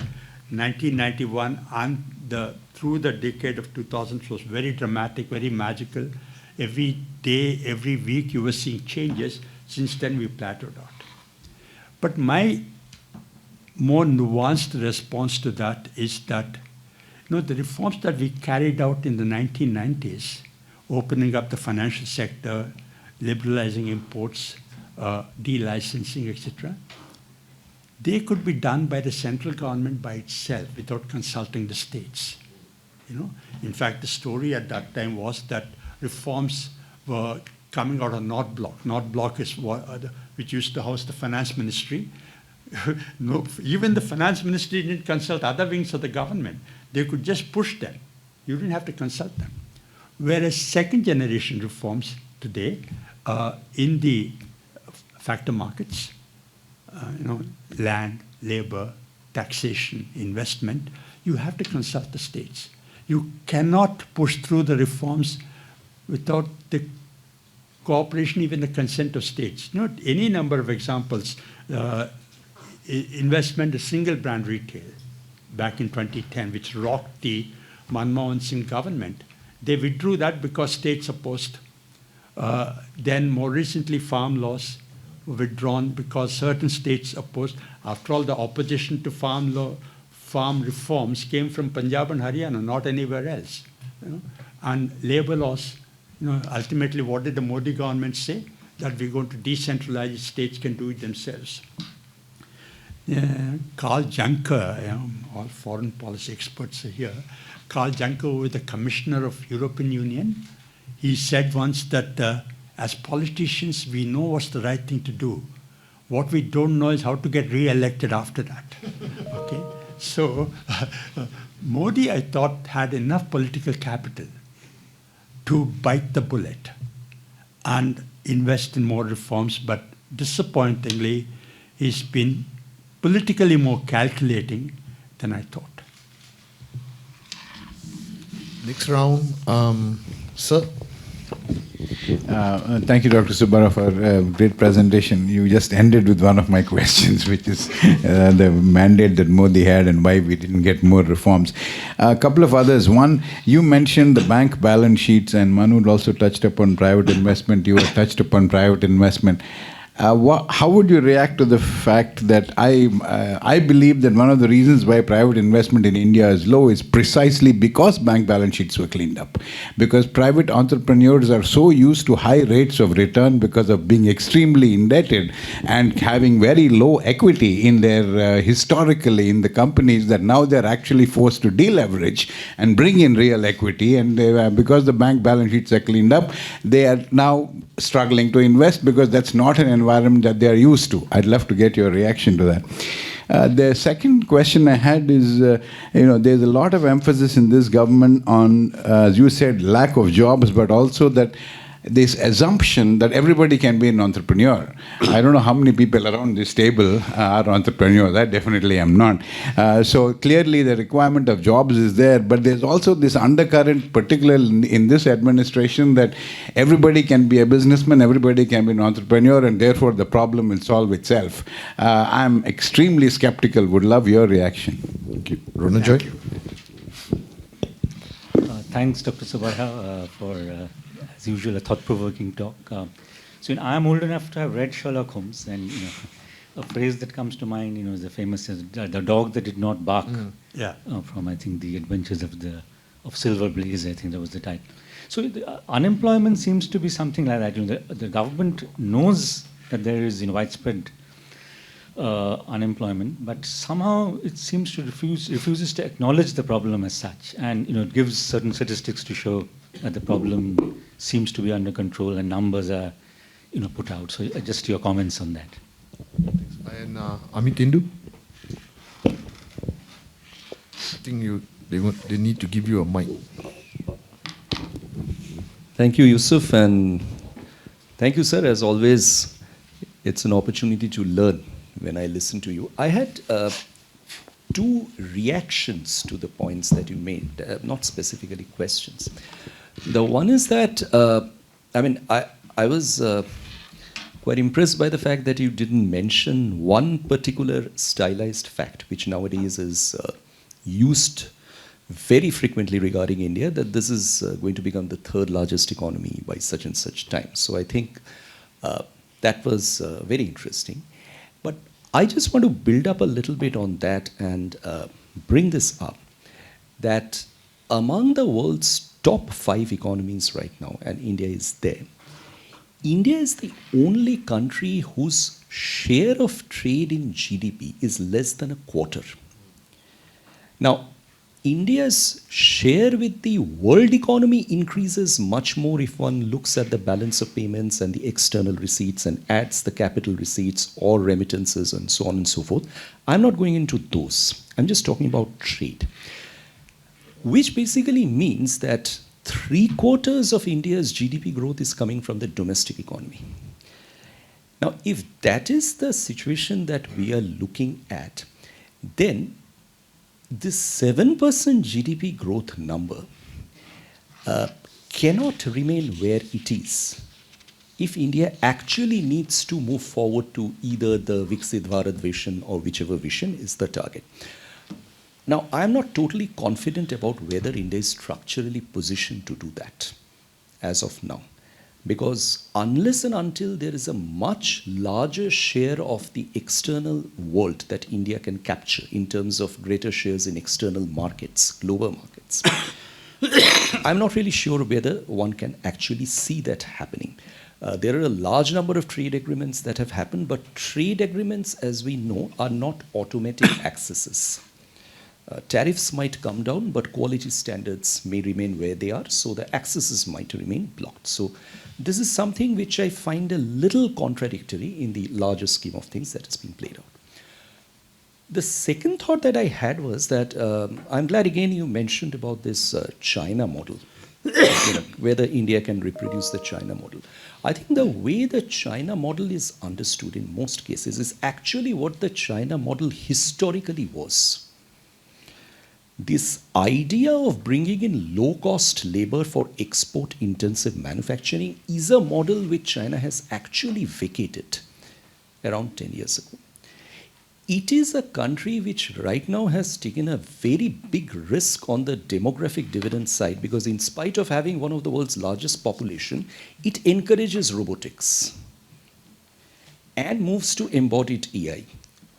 1991 and through the decade of 2000 was very dramatic, very magical. Every day, every week you were seeing changes. Since then we plateaued out. But my more nuanced response to that is that the reforms that we carried out in the 1990s, opening up the financial sector, liberalizing imports, delicensing, etc., they could be done by the central government by itself without consulting the states. In fact, the story at that time was that reforms were coming out of North Block. North Block is which used to house the finance ministry. No, even the finance ministry didn't consult other wings of the government. They could just push them. You didn't have to consult them. Whereas second generation reforms today in the factor markets, land, labor, taxation, investment, you have to consult the states. You cannot push through the reforms without the cooperation, even the consent of states. Any number of examples. Investment in single brand retail back in 2010, which rocked the Manmohan Singh government. They withdrew that because states opposed. Then more recently, farm laws were withdrawn because certain states opposed. After all, the opposition to farm reforms came from Punjab and Haryana, not anywhere else. And labor laws, ultimately, what did the Modi government say? That we're going to decentralize, states can do it themselves. Carl Juncker, all foreign policy experts are here. Carl Juncker, who was the commissioner of European Union, he said once that as politicians, we know what's the right thing to do. What we don't know is how to get re-elected after that. Okay? So Modi, I thought, had enough political capital to bite the bullet and invest in more reforms, but disappointingly, he's been politically more calculating than I thought. Next round, sir. Thank you, Dr. Subbarao, for a great presentation. You just ended with one of my questions, which is the mandate that Modi had and why we didn't get more reforms. A couple of others. One, you mentioned the bank balance sheets, and Manu also touched upon private investment. You touched upon private investment. How would you react to the fact that I believe that one of the reasons why private investment in India is low is precisely because bank balance sheets were cleaned up. Because private entrepreneurs are so used to high rates of return because of being extremely indebted and having very low equity in their historically in the companies, that now they're actually forced to deleverage and bring in real equity. And because the bank balance sheets are cleaned up, they are now struggling to invest because that's not an environment that they are used to. I'd love to get your reaction to that. The second question I had is, there's a lot of emphasis in this government on, as you said, lack of jobs, but also that this assumption that everybody can be an entrepreneur. I don't know how many people around this table are entrepreneurs. I definitely am not. So clearly the requirement of jobs is there, but there's also this undercurrent, particularly in this administration, that everybody can be a businessman, everybody can be an entrepreneur, and therefore the problem will solve itself. I'm extremely skeptical. Would love your reaction. Thank you. Ronojoy. Thanks, Dr. Subbarao, for as usual, a thought-provoking talk. So I'm old enough to have read Sherlock Holmes, and a phrase that comes to mind, is the famous "the dog that did not bark." From I think the Adventures of Silver Blaze. I think that was the title. So unemployment seems to be something like that. The government knows that there is widespread unemployment, but somehow it seems to refuses to acknowledge the problem as such, and it gives certain statistics to show that the problem seems to be under control and numbers are put out. So just your comments on that. And Amit Indu? I think they need to give you a mic. Thank you, Yusuf, and thank you, sir. As always, it's an opportunity to learn when I listen to you. I had two reactions to the points that you made, not specifically questions. The one is that, I was quite impressed by the fact that you didn't mention one particular stylized fact, which nowadays is used very frequently regarding India, that this is going to become the third largest economy by such and such time. So I think that was very interesting. But I just want to build up a little bit on that and bring this up, that among the world's top 5 economies right now, and India is there, India is the only country whose share of trade in GDP is less than a quarter. Now, India's share with the world economy increases much more if one looks at the balance of payments and the external receipts and adds the capital receipts or remittances and so on and so forth. I'm not going into those. I'm just talking about trade, which basically means that 3/4 of India's GDP growth is coming from the domestic economy. Now, if that is the situation that we are looking at, then this 7% GDP growth number cannot remain where it is if India actually needs to move forward to either the Viksit Bharat vision or whichever vision is the target. Now, I'm not totally confident about whether India is structurally positioned to do that as of now. Because unless and until there is a much larger share of the external world that India can capture in terms of greater shares in external markets, global markets, I'm not really sure whether one can actually see that happening. There are a large number of trade agreements that have happened, but trade agreements, as we know, are not automatic accesses. Tariffs might come down, but quality standards may remain where they are, so the accesses might remain blocked. So this is something which I find a little contradictory in the larger scheme of things that has been played out. The second thought that I had was that I'm glad again you mentioned about this China model, whether India can reproduce the China model. I think the way the China model is understood in most cases is actually what the China model historically was. This idea of bringing in low-cost labor for export-intensive manufacturing is a model which China has actually vacated around 10 years ago. It is a country which right now has taken a very big risk on the demographic dividend side because in spite of having one of the world's largest population, it encourages robotics and moves to embodied AI,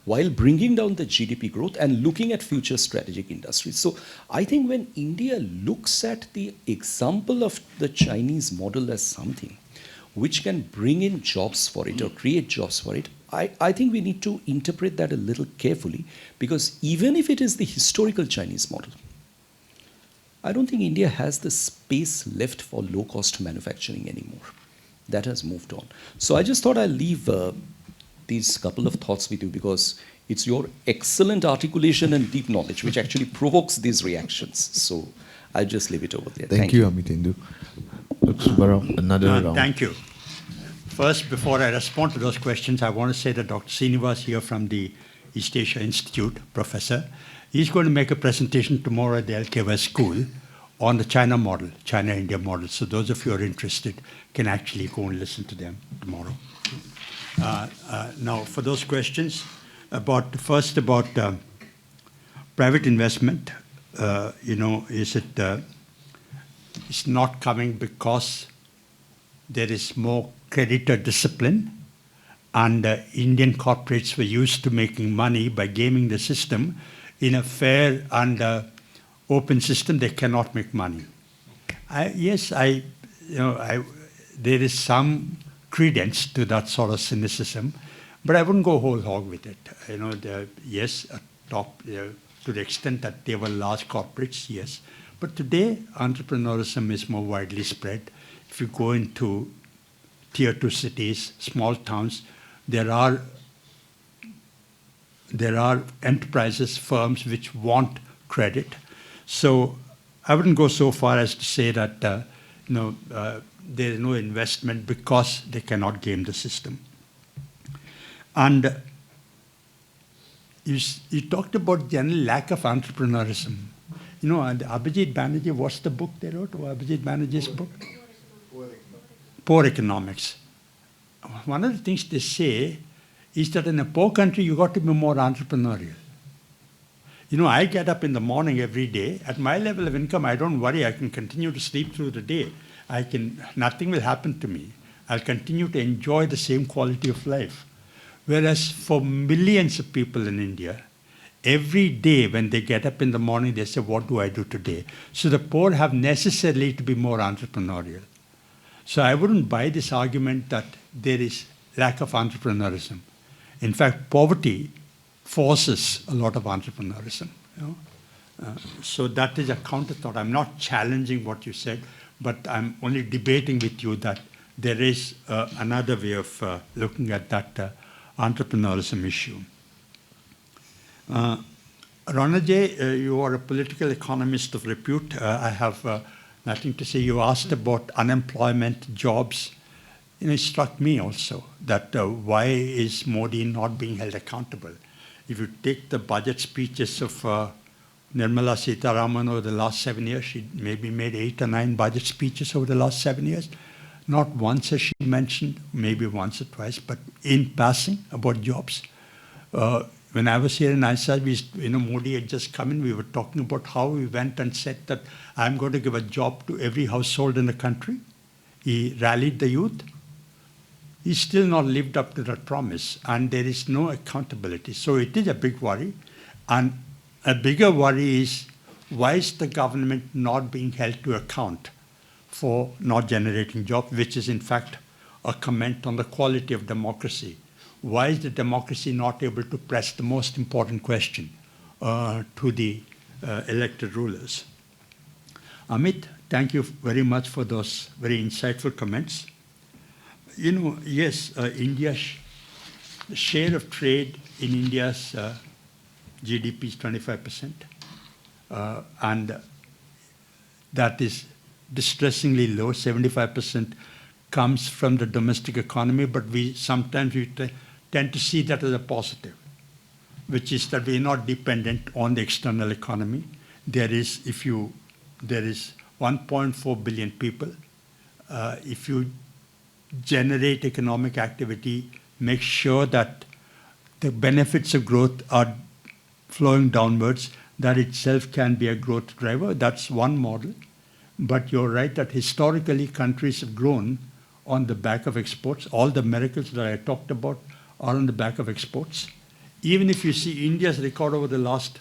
while bringing down the GDP growth and looking at future strategic industries. So I think when India looks at the example of the Chinese model as something which can bring in jobs for it or create jobs for it, I think we need to interpret that a little carefully because even if it is the historical Chinese model, I don't think India has the space left for low-cost manufacturing anymore. That has moved on. So I just thought I'll leave these couple of thoughts with you because it's your excellent articulation and deep knowledge which actually provokes these reactions. So I'll just leave it over there. Thank you, Amitendu. Dr. Subbarao, another round. Thank you. First, before I respond to those questions, I want to say that Dr. Srinivas here from the East Asia Institute, professor, he's going to make a presentation tomorrow at the LKWS school on the China model, China-India model. So those of you who are interested can actually go and listen to them tomorrow. Now, for those questions, first about private investment, is it it's not coming because there is more creditor discipline and Indian corporates were used to making money by gaming the system. In a fair and open system, they cannot make money. There is some credence to that sort of cynicism, but I wouldn't go whole hog with it. To the extent that they were large corporates, yes. But today, entrepreneurism is more widely spread. If you go into tier 2 cities, small towns, there are enterprises, firms which want credit. So I wouldn't go so far as to say that there is no investment because they cannot game the system. And you talked about general lack of entrepreneurism. And Abhijit Banerjee, what's the book they wrote? Abhijit Banerjee's book? Poor Economics. One of the things they say is that in a poor country, you got to be more entrepreneurial. I get up in the morning every day. At my level of income, I don't worry. I can continue to sleep through the day. Nothing will happen to me. I'll continue to enjoy the same quality of life. Whereas for millions of people in India, every day when they get up in the morning, they say, what do I do today? So the poor have necessarily to be more entrepreneurial. So I wouldn't buy this argument that there is lack of entrepreneurism. In fact, poverty forces a lot of entrepreneurism. So that is a counter thought. I'm not challenging what you said, but I'm only debating with you that there is another way of looking at that entrepreneurialism issue. Ranajay, you are a political economist of repute. I have nothing to say. You asked about unemployment, jobs. It struck me also that why is Modi not being held accountable? If you take the budget speeches of Nirmala Sitharaman over the last 7 years, she maybe made 8 or 9 budget speeches over the last 7 years. Not once has she mentioned, maybe once or twice, but in passing about jobs. When I was here in ISA, Modi had just come in, we were talking about how we went and said that I'm going to give a job to every household in the country. He rallied the youth. He's still not lived up to that promise, and there is no accountability. So it is a big worry. And a bigger worry is, why is the government not being held to account for not generating jobs, which is in fact a comment on the quality of democracy? Why is the democracy not able to press the most important question to the elected rulers? Amit, thank you very much for those very insightful comments. Yes, India's share of trade in India's GDP is 25%. And that is distressingly low. 75% comes from the domestic economy, but sometimes we tend to see that as a positive, which is that we're not dependent on the external economy. There is 1.4 billion people. If you generate economic activity, make sure that the benefits of growth are flowing downwards, that itself can be a growth driver. That's one model. But you're right that historically countries have grown on the back of exports. All the miracles that I talked about are on the back of exports. Even if you see India's record over the last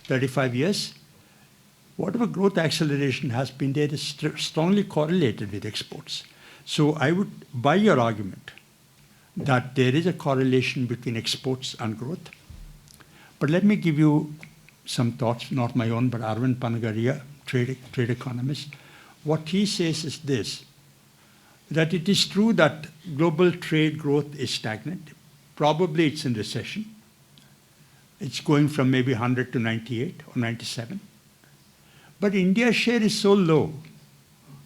35 years, whatever growth acceleration has been there is strongly correlated with exports. So I would buy your argument that there is a correlation between exports and growth. But let me give you some thoughts, not my own, but Arvind Panagaria, trade economist. What he says is this, that it is true that global trade growth is stagnant. Probably it's in recession. It's going from maybe 100 to 98 or 97. But India's share is so low.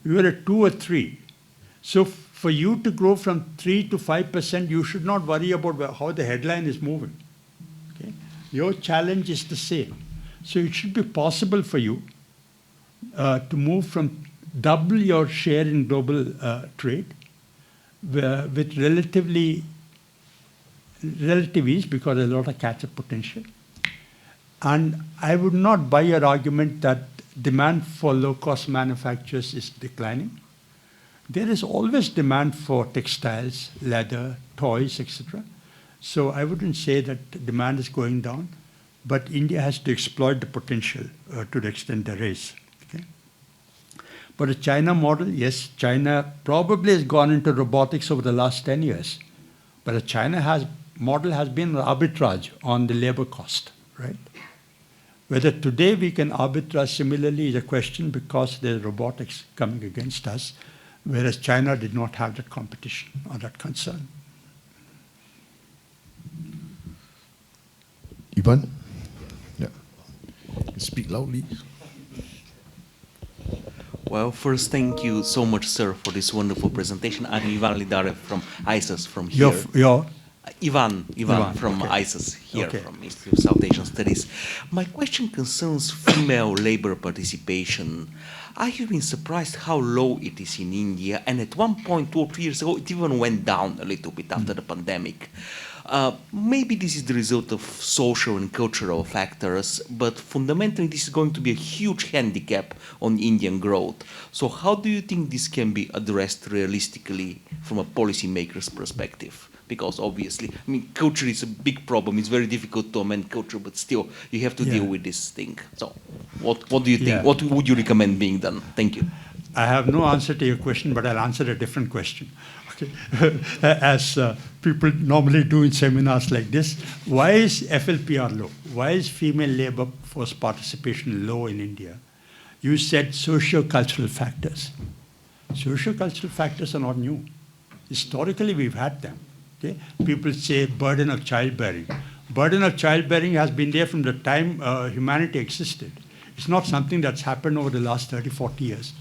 We were at 2 or 3. So for you to grow from 3 to 5%, you should not worry about how the headline is moving. Okay? Your challenge is the same. So it should be possible for you to move from double your share in global trade with relative ease, because there's a lot of catch-up potential. And I would not buy your argument that demand for low-cost manufacturers is declining. There is always demand for textiles, leather, toys, etc. So I wouldn't say that demand is going down, but India has to exploit the potential to the extent there is. Okay? But a China model, yes, China probably has gone into robotics over the last 10 years. But a China model has been arbitrage on the labor cost, right? Whether today we can arbitrage similarly is a question, because there's robotics coming against us, whereas China did not have that competition or that concern. Ivan? Yeah. Speak loudly. Well, first, thank you so much, sir, for this wonderful presentation. I'm Ivan Lidarev from ISIS from here. You're Ivan from okay. ISIS here, Okay. from Institute of South Asian Studies. My question concerns female labor participation. I have been surprised how low it is in India, and at one point 2 or 3 years ago, it even went down a little bit after the pandemic. Maybe this is the result of social and cultural factors, but fundamentally this is going to be a huge handicap on Indian growth. So how do you think this can be addressed realistically from a policymaker's perspective? Because obviously, I mean, culture is a big problem. It's very difficult to amend culture, but still, you have to deal with this thing. So what do you think? Yeah. What would you recommend being done? Thank you. I have no answer to your question, but I'll answer a different question. Okay. As people normally do in seminars like this, why is FLPR low? Why is female labor force participation low in India? You said socio-cultural factors. Socio-cultural factors are not new. Historically, we've had them. Okay? People say burden of childbearing. Burden of childbearing has been there from the time humanity existed. It's not something that's happened over the last 30, 40 years.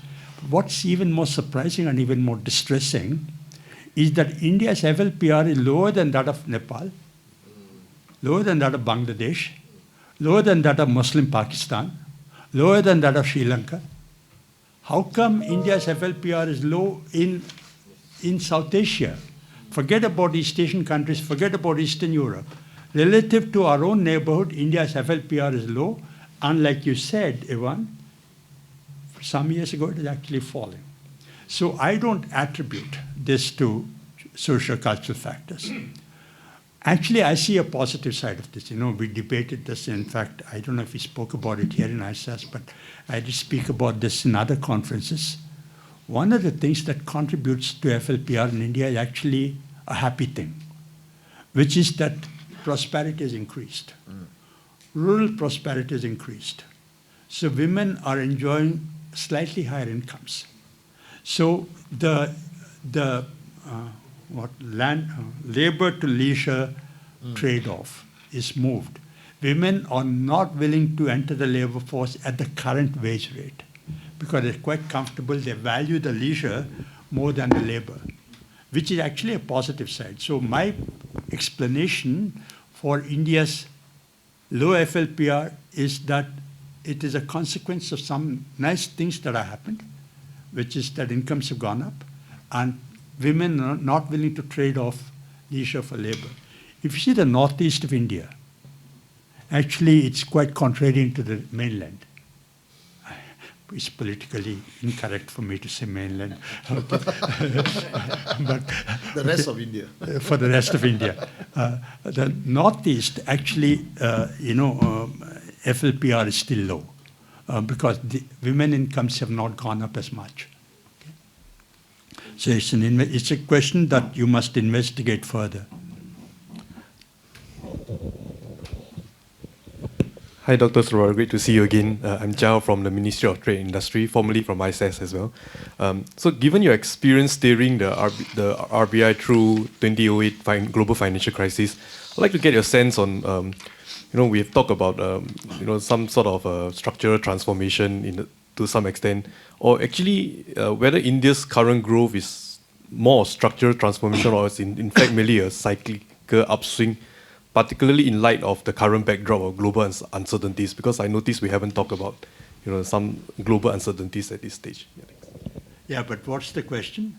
What's even more surprising and even more distressing is that India's FLPR is lower than that of Nepal, lower than that of Bangladesh, lower than that of Muslim Pakistan, lower than that of Sri Lanka. How come India's FLPR is low in South Asia? Forget about East Asian countries, forget about Eastern Europe. Relative to our own neighborhood, India's FLPR is low. And like you said, Ivan, some years ago, it is actually falling. So I don't attribute this to socio-cultural factors. Actually, I see a positive side of this. You know, we debated this. In fact, I don't know if we spoke about it here in ISAS, but I did speak about this in other conferences. One of the things that contributes to FLPR in India is actually a happy thing, which is that prosperity has increased. Rural prosperity has increased. So women are enjoying slightly higher incomes. So the labor to leisure trade-off is moved. Women are not willing to enter the labor force at the current wage rate because they're quite comfortable. They value the leisure more than the labor, which is actually a positive side. So my explanation for India's low FLPR is that it is a consequence of some nice things that have happened, which is that incomes have gone up and women are not willing to trade off leisure for labor. If you see the northeast of India, actually it's quite contrarian to the mainland. It's politically incorrect for me to say mainland. But The rest of India. For the rest of India. The northeast actually, FLPR is still low because the women incomes have not gone up as much. So it's a question that you must investigate further. Hi, Dr. Surabara. Great to see you again. I'm Jao from the Ministry of Trade and Industry, formerly from ISAS as well. So given your experience steering the RBI through 2008 global financial crisis, I'd like to get your sense on, we've talked about, some sort of structural transformation to some extent, or actually whether India's current growth is more structural transformation or is in fact merely a cyclical upswing, particularly in light of the current backdrop of global uncertainties, because I noticed we haven't talked about, some global uncertainties at this stage. Yeah, but what's the question?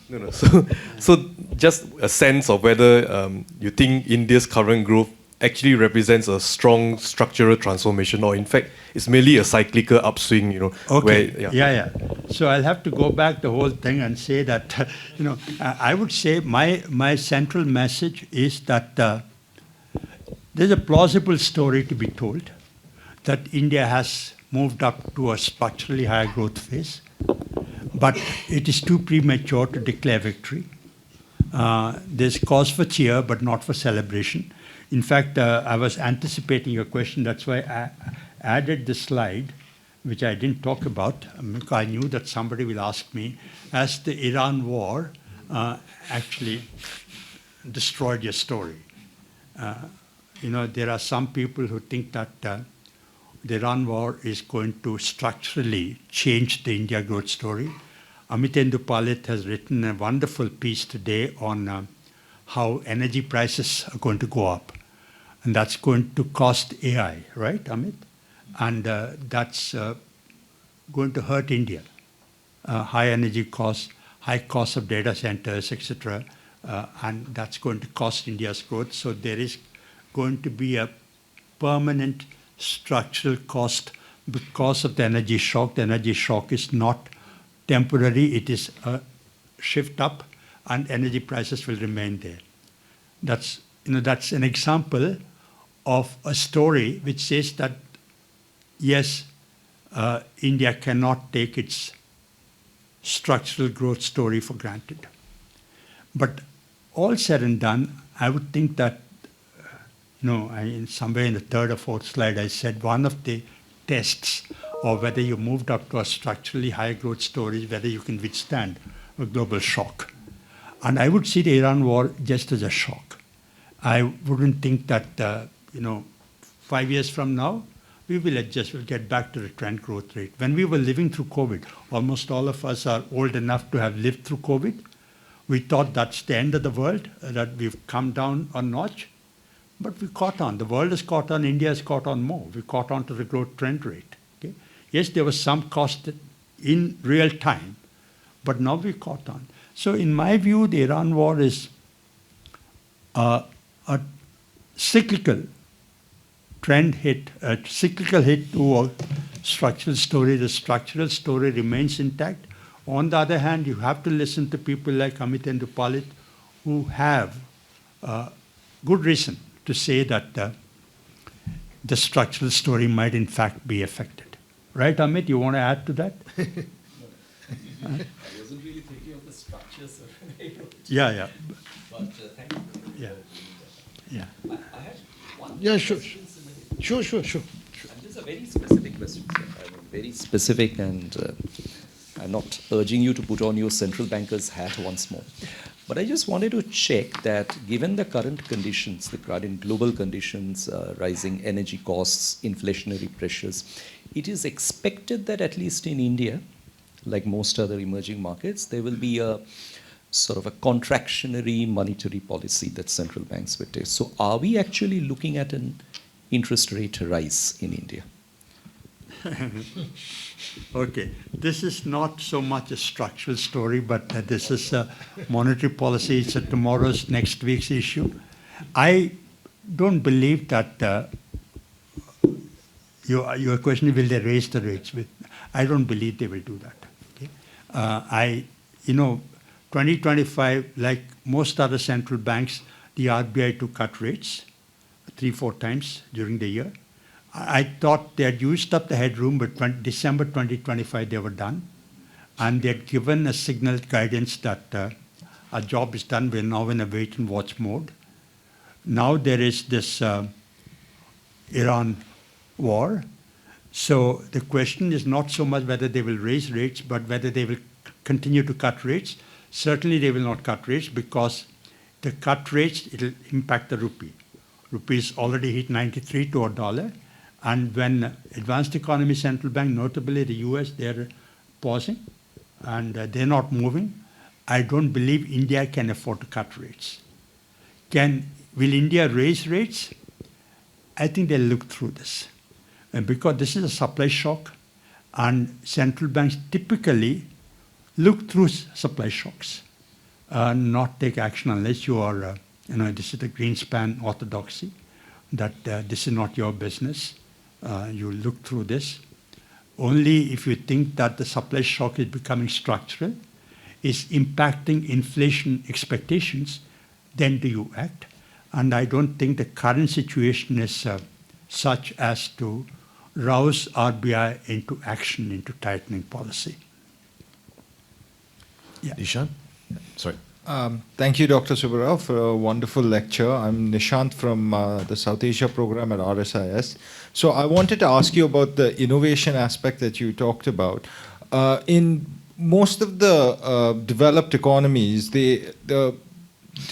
No. So just a sense of whether you think India's current growth actually represents a strong structural transformation, or in fact, it's merely a cyclical upswing, Okay. where, Yeah. So I'll have to go back the whole thing and say that, I would say my central message is that there's a plausible story to be told that India has moved up to a structurally higher growth phase, but it is too premature to declare victory. There's cause for cheer, but not for celebration. In fact, I was anticipating your question. That's why I added the slide, which I didn't talk about, because I knew that somebody will ask me, as the Iran war actually destroyed your story. There are some people who think that the Iran war is going to structurally change the India growth story. Amitendu Palit has written a wonderful piece today on how energy prices are going to go up. And that's going to cost AI, right, Amit? And that's going to hurt India. High energy costs, high cost of data centers, etc. And that's going to cost India's growth. So there is going to be a permanent structural cost because of the energy shock. The energy shock is not temporary. It is a shift up, and energy prices will remain there. That's an example of a story which says that, yes, India cannot take its structural growth story for granted. But all said and done, I would think that, somewhere in the third or fourth slide, I said one of the tests of whether you moved up to a structurally high growth story is whether you can withstand a global shock. And I would see the Iran war just as a shock. I wouldn't think that, 5 years from now, we will adjust, we'll get back to the trend growth rate. When we were living through COVID, almost all of us are old enough to have lived through COVID. We thought that's the end of the world, that we've come down a notch, but we caught on. The world has caught on, India has caught on more. We caught on to the growth trend rate. Okay? Yes, there was some cost in real time, but now we caught on. So in my view, the Iran war is a cyclical trend hit, a cyclical hit to a structural story. The structural story remains intact. On the other hand, you have to listen to people like Amit and Dupalit who have good reason to say that the structural story might in fact be affected. Right, Amit? You want to add to that? I wasn't really thinking of the structure, sir. Yeah. But thank you. Yeah. I had one. Yeah, sure. Sure. And this is a very specific question, sir. I mean, very specific, and I'm not urging you to put on your central banker's hat once more. But I just wanted to check that given the current conditions, the current global conditions, rising energy costs, inflationary pressures, it is expected that at least in India, like most other emerging markets, there will be a sort of a contractionary monetary policy that central banks will take. So are we actually looking at an interest rate rise in India? Okay, this is not so much a structural story, but this is a monetary policy. It's a tomorrow's, next week's issue. I don't believe that your question is, will they raise the rates? I don't believe they will do that. Okay? 2025, like most other central banks, the RBI to cut rates 3-4 times during the year. I thought they had used up the headroom, but December 2025 they were done. And they had given a signal guidance that our job is done, we're now in a wait and watch mode. Now there is this Iran war. So the question is not so much whether they will raise rates, but whether they will continue to cut rates. Certainly they will not cut rates because the cut rates, it will impact the rupee. Rupee is already hit 93 to $1. And when advanced economy central bank, notably the US, they're pausing and they're not moving, I don't believe India can afford to cut rates. Will India raise rates? I think they'll look through this. Because this is a supply shock, and central banks typically look through supply shocks, not take action unless you are, this is the Greenspan orthodoxy, that this is not your business. You look through this. Only if you think that the supply shock is becoming structural, is impacting inflation expectations, then do you act. And I don't think the current situation is such as to rouse RBI into action, into tightening policy. Yeah. Nishant? Sorry. Thank you, Dr. Subbarao, for a wonderful lecture. I'm Nishant from the South Asia program at RSIS. So I wanted to ask you about the innovation aspect that you talked about. In most of the developed economies, the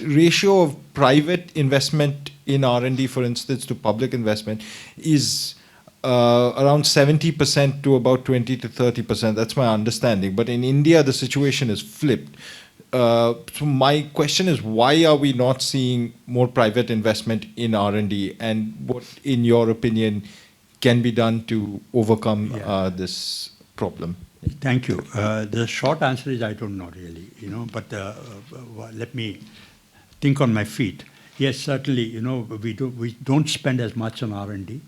ratio of private investment in R&D, for instance, to public investment is around 70% to about 20 to 30%. That's my understanding. But in India, the situation is flipped. So my question is, why are we not seeing more private investment in R&D, and what, in your opinion, can be done to overcome this problem? Thank you. The short answer is I don't know really, but let me think on my feet. Yes, certainly, we don't spend as much on R&D.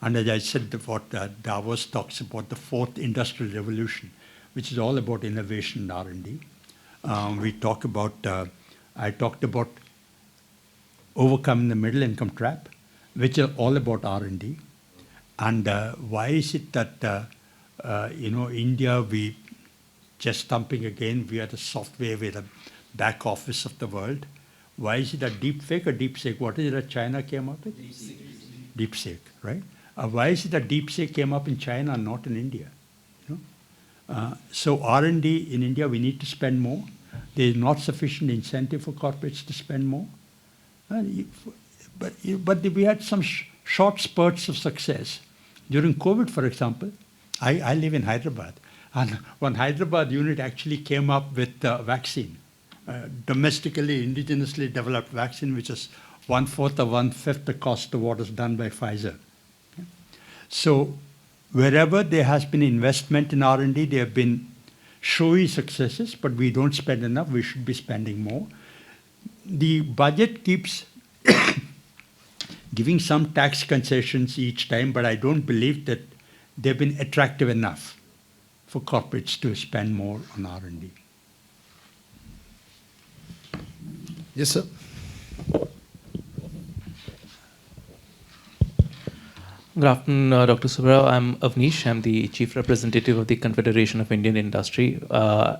And as I said, what Davos talks about, the fourth industrial revolution, which is all about innovation and R&D. We talk about, I talked about overcoming the middle income trap, which is all about R&D. And why is it that, India, we chest thumping again. We are the software, we're the back office of the world. Why is it a deep fake or deep sake? What is it that China came up with? Deep sake, right? Why is it that deep sake came up in China and not in India? You know? So R&D in India, we need to spend more. There is not sufficient incentive for corporates to spend more. But we had some short spurts of success. During COVID, for example, I live in Hyderabad, and one Hyderabad unit actually came up with a vaccine, domestically, indigenously developed vaccine, which is 1/4 or 1/5 the cost of what is done by Pfizer. Okay? So wherever there has been investment in R&D, there have been showy successes, but we don't spend enough. We should be spending more. The budget keeps giving some tax concessions each time, but I don't believe that they've been attractive enough for corporates to spend more on R&D. Yes, sir. Good afternoon, Dr. Subbarao. I'm Avnish. I'm the Chief Representative of the Confederation of Indian Industry.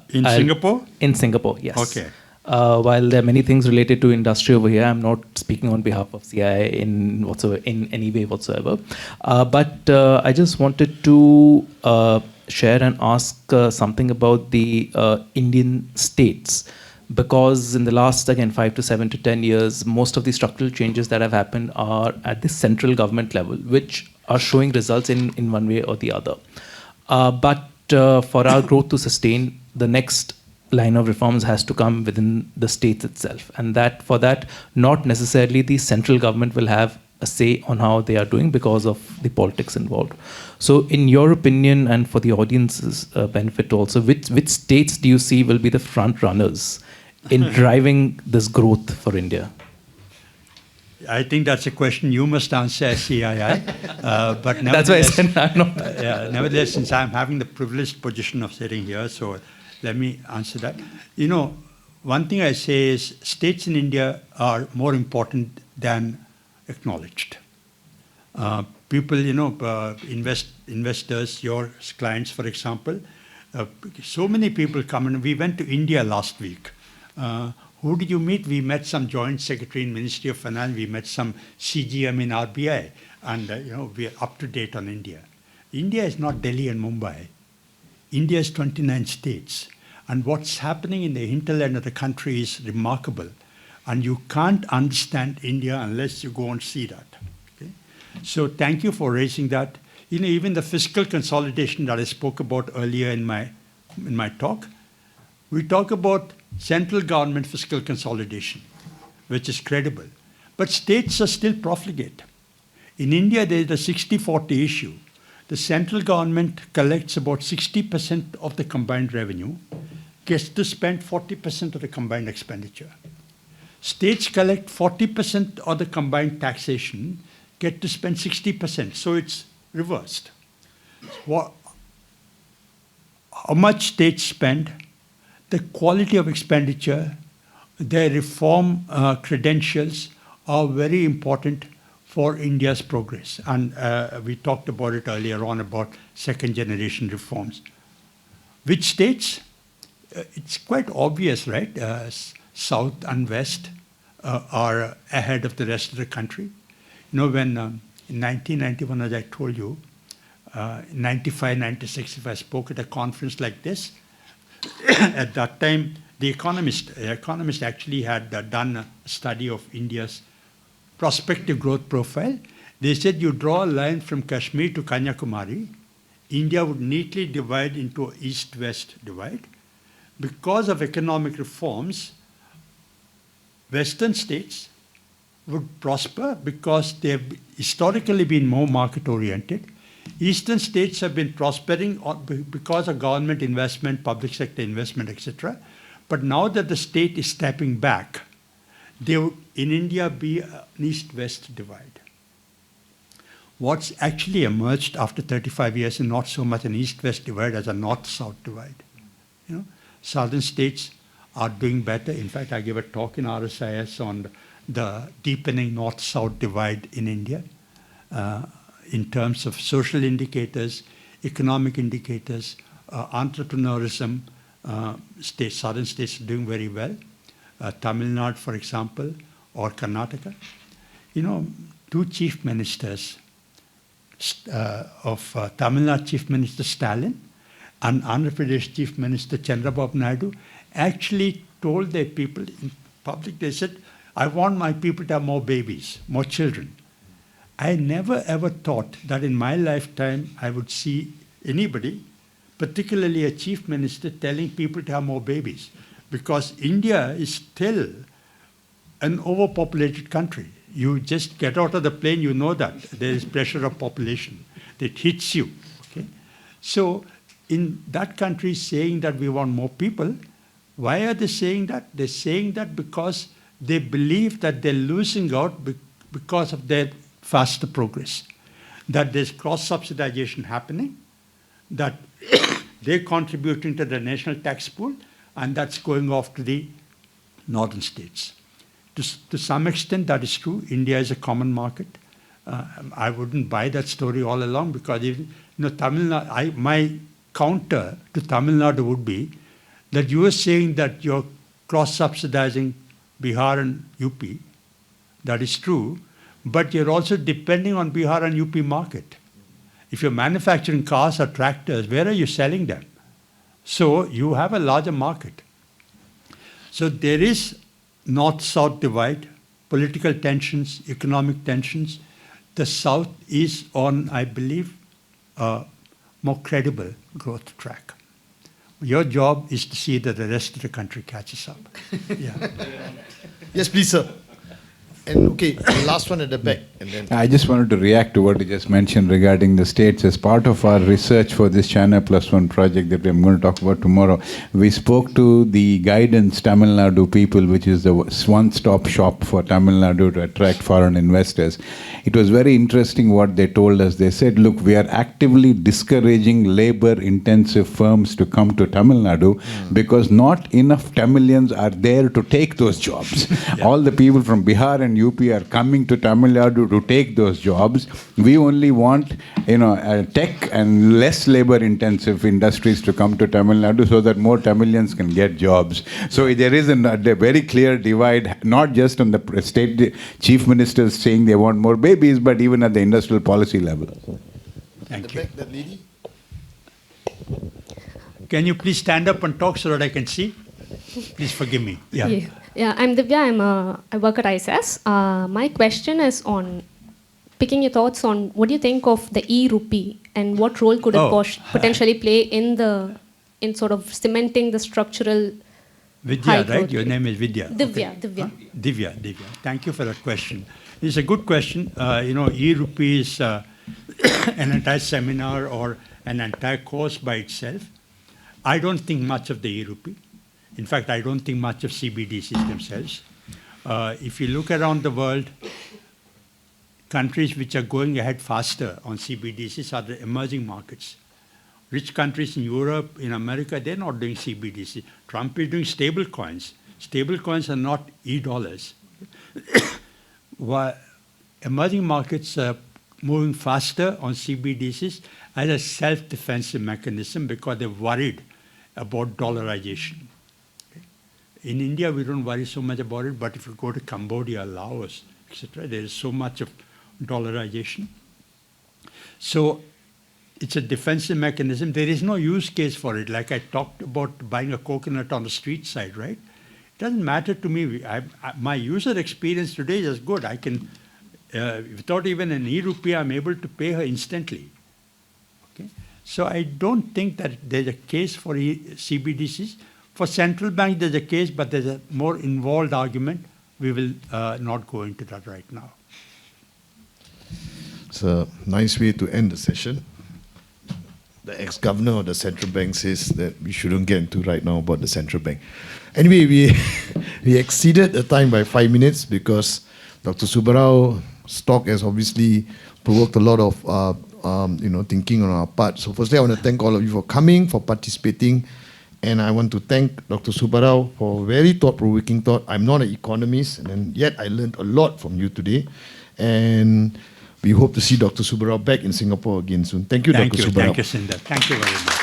In Singapore? In Singapore, yes. Okay. While there are many things related to industry over here, I'm not speaking on behalf of CII in any way whatsoever. But I just wanted to share and ask something about the Indian states. Because in the last, again, 5 to 7 to 10 years, most of the structural changes that have happened are at the central government level, which are showing results in one way or the other. But for our growth to sustain, the next line of reforms has to come within the states itself. And that for that, not necessarily the central government will have a say on how they are doing because of the politics involved. So in your opinion, and for the audience's benefit also, which states do you see will be the front runners in driving this growth for India? I think that's a question you must answer as CII. But that's why I said I'm not. Nevertheless, since I'm having the privileged position of sitting here, so let me answer that. You know, one thing I say is states in India are more important than acknowledged. People, you know, investors, your clients, for example, so many people come in. We went to India last week. Who did you meet? We met some joint secretary in Ministry of Finance. We met some CGM in RBI. And, you know, we are up to date on India. India is not Delhi and Mumbai. India is 29 states. And what's happening in the hinterland of the country is remarkable. And you can't understand India unless you go and see that. Okay? So thank you for raising that. You know, even the fiscal consolidation that I spoke about earlier in my talk, we talk about central government fiscal consolidation, which is credible. But states are still profligate. In India, there is a 60-40 issue. The central government collects about 60% of the combined revenue, gets to spend 40% of the combined expenditure. States collect 40% of the combined taxation, get to spend 60%. So it's reversed. How much states spend, the quality of expenditure, their reform credentials are very important for India's progress. And we talked about it earlier on about second-generation reforms. Which states? It's quite obvious, right? South and West are ahead of the rest of the country. You know, when in 1991, as I told you, 95, 96, if I spoke at a conference like this, at that time, the Economist actually had done a study of India's prospective growth profile. They said you draw a line from Kashmir to Kanyakumari, India would neatly divide into an east-west divide. Because of economic reforms, Western states would prosper because they have historically been more market-oriented. Eastern states have been prospering because of government investment, public sector investment, etc. But now that the state is stepping back, there would in India be an east-west divide. What's actually emerged after 35 years is not so much an east-west divide as a north-south divide. You know, southern states are doing better. In fact, I gave a talk in RSIS on the deepening north-south divide in India in terms of social indicators, economic indicators, entrepreneurism, southern states are doing very well. Tamil Nadu, for example, or Karnataka. You know, two chief ministers of Tamil Nadu Chief Minister Stalin and Andhra Pradesh Chief Minister Chandrababu Naidu actually told their people in public, they said, I want my people to have more babies, more children. I never ever thought that in my lifetime I would see anybody, particularly a chief minister, telling people to have more babies. Because India is still an overpopulated country. You just get out of the plane, you know that. There is pressure of population that hits you. Okay? So in that country saying that we want more people, why are they saying that? They're saying that because they believe that they're losing out because of their faster progress. That there's cross-subsidization happening, that they're contributing to the national tax pool, and that's going off to the northern states. To some extent, that is true. India is a common market. I wouldn't buy that story all along because Tamil Nadu, my counter to Tamil Nadu would be that you are saying that you're cross-subsidizing Bihar and UP. That is true. But you're also depending on Bihar and UP market. If you're manufacturing cars or tractors, where are you selling them? So you have a larger market. So there is north-south divide, political tensions, economic tensions. The South is on, I believe, a more credible growth track. Your job is to see that the rest of the country catches up. Yeah. Yes, please, sir. And okay, the last one at the back. And then I just wanted to react to what you just mentioned regarding the states. As part of our research for this China Plus One project that I'm going to talk about tomorrow, we spoke to the Guidance Tamil Nadu people, which is the one-stop shop for Tamil Nadu to attract foreign investors. It was very interesting what they told us. They said, look, we are actively discouraging labor-intensive firms to come to Tamil Nadu because not enough Tamilians are there to take those jobs. Yeah. All the people from Bihar and UP are coming to Tamil Nadu to take those jobs. We only want, tech and less labor-intensive industries to come to Tamil Nadu so that more Tamilians can get jobs. So there is a very clear divide, not just on the state chief ministers saying they want more babies, but even at the industrial policy level. Thank you. back, that lady. Can you please stand up and talk so that I can see? Please forgive me. Yeah. Yeah, I'm Divya. I work at ISS. My question is on picking your thoughts on what do you think of the e-rupee and what role could it potentially play in sort of cementing the structural Vidya, right? Your name is Vidya. Divya. Okay. Divya. Thank you for that question. It's a good question. E-rupee is an entire seminar or an entire course by itself. I don't think much of the e-rupee. In fact, I don't think much of CBDCs themselves. If you look around the world, countries which are going ahead faster on CBDCs are the emerging markets. Rich countries in Europe, in America, they're not doing CBDC. Trump is doing stable coins. Stable coins are not e-dollars. While emerging markets are moving faster on CBDCs as a self-defensive mechanism because they're worried about dollarization. In India, we don't worry so much about it, but if you go to Cambodia, Laos, etc., there is so much of dollarization. So it's a defensive mechanism. There is no use case for it. Like I talked about buying a coconut on the street side, right? It doesn't matter to me. My user experience today is good. I can, without even an e-rupee, I'm able to pay her instantly. Okay? So I don't think that there's a case for CBDCs. For central bank, there's a case, but there's a more involved argument. We will not go into that right now. It's a nice way to end the session. The ex-governor of the central bank says that we shouldn't get into right now about the central bank. Anyway, we exceeded the time by 5 minutes because Dr. Subbarao's talk has obviously provoked a lot of thinking on our part. So firstly, I want to thank all of you for coming, for participating. And I want to thank Dr. Subbarao for a very thought-provoking thought. I'm not an economist, and yet I learned a lot from you today. And we hope to see Dr. Subbarao back in Singapore again soon. Thank you, Dr. Subbarao. Thank you, Sindar. Thank you very much.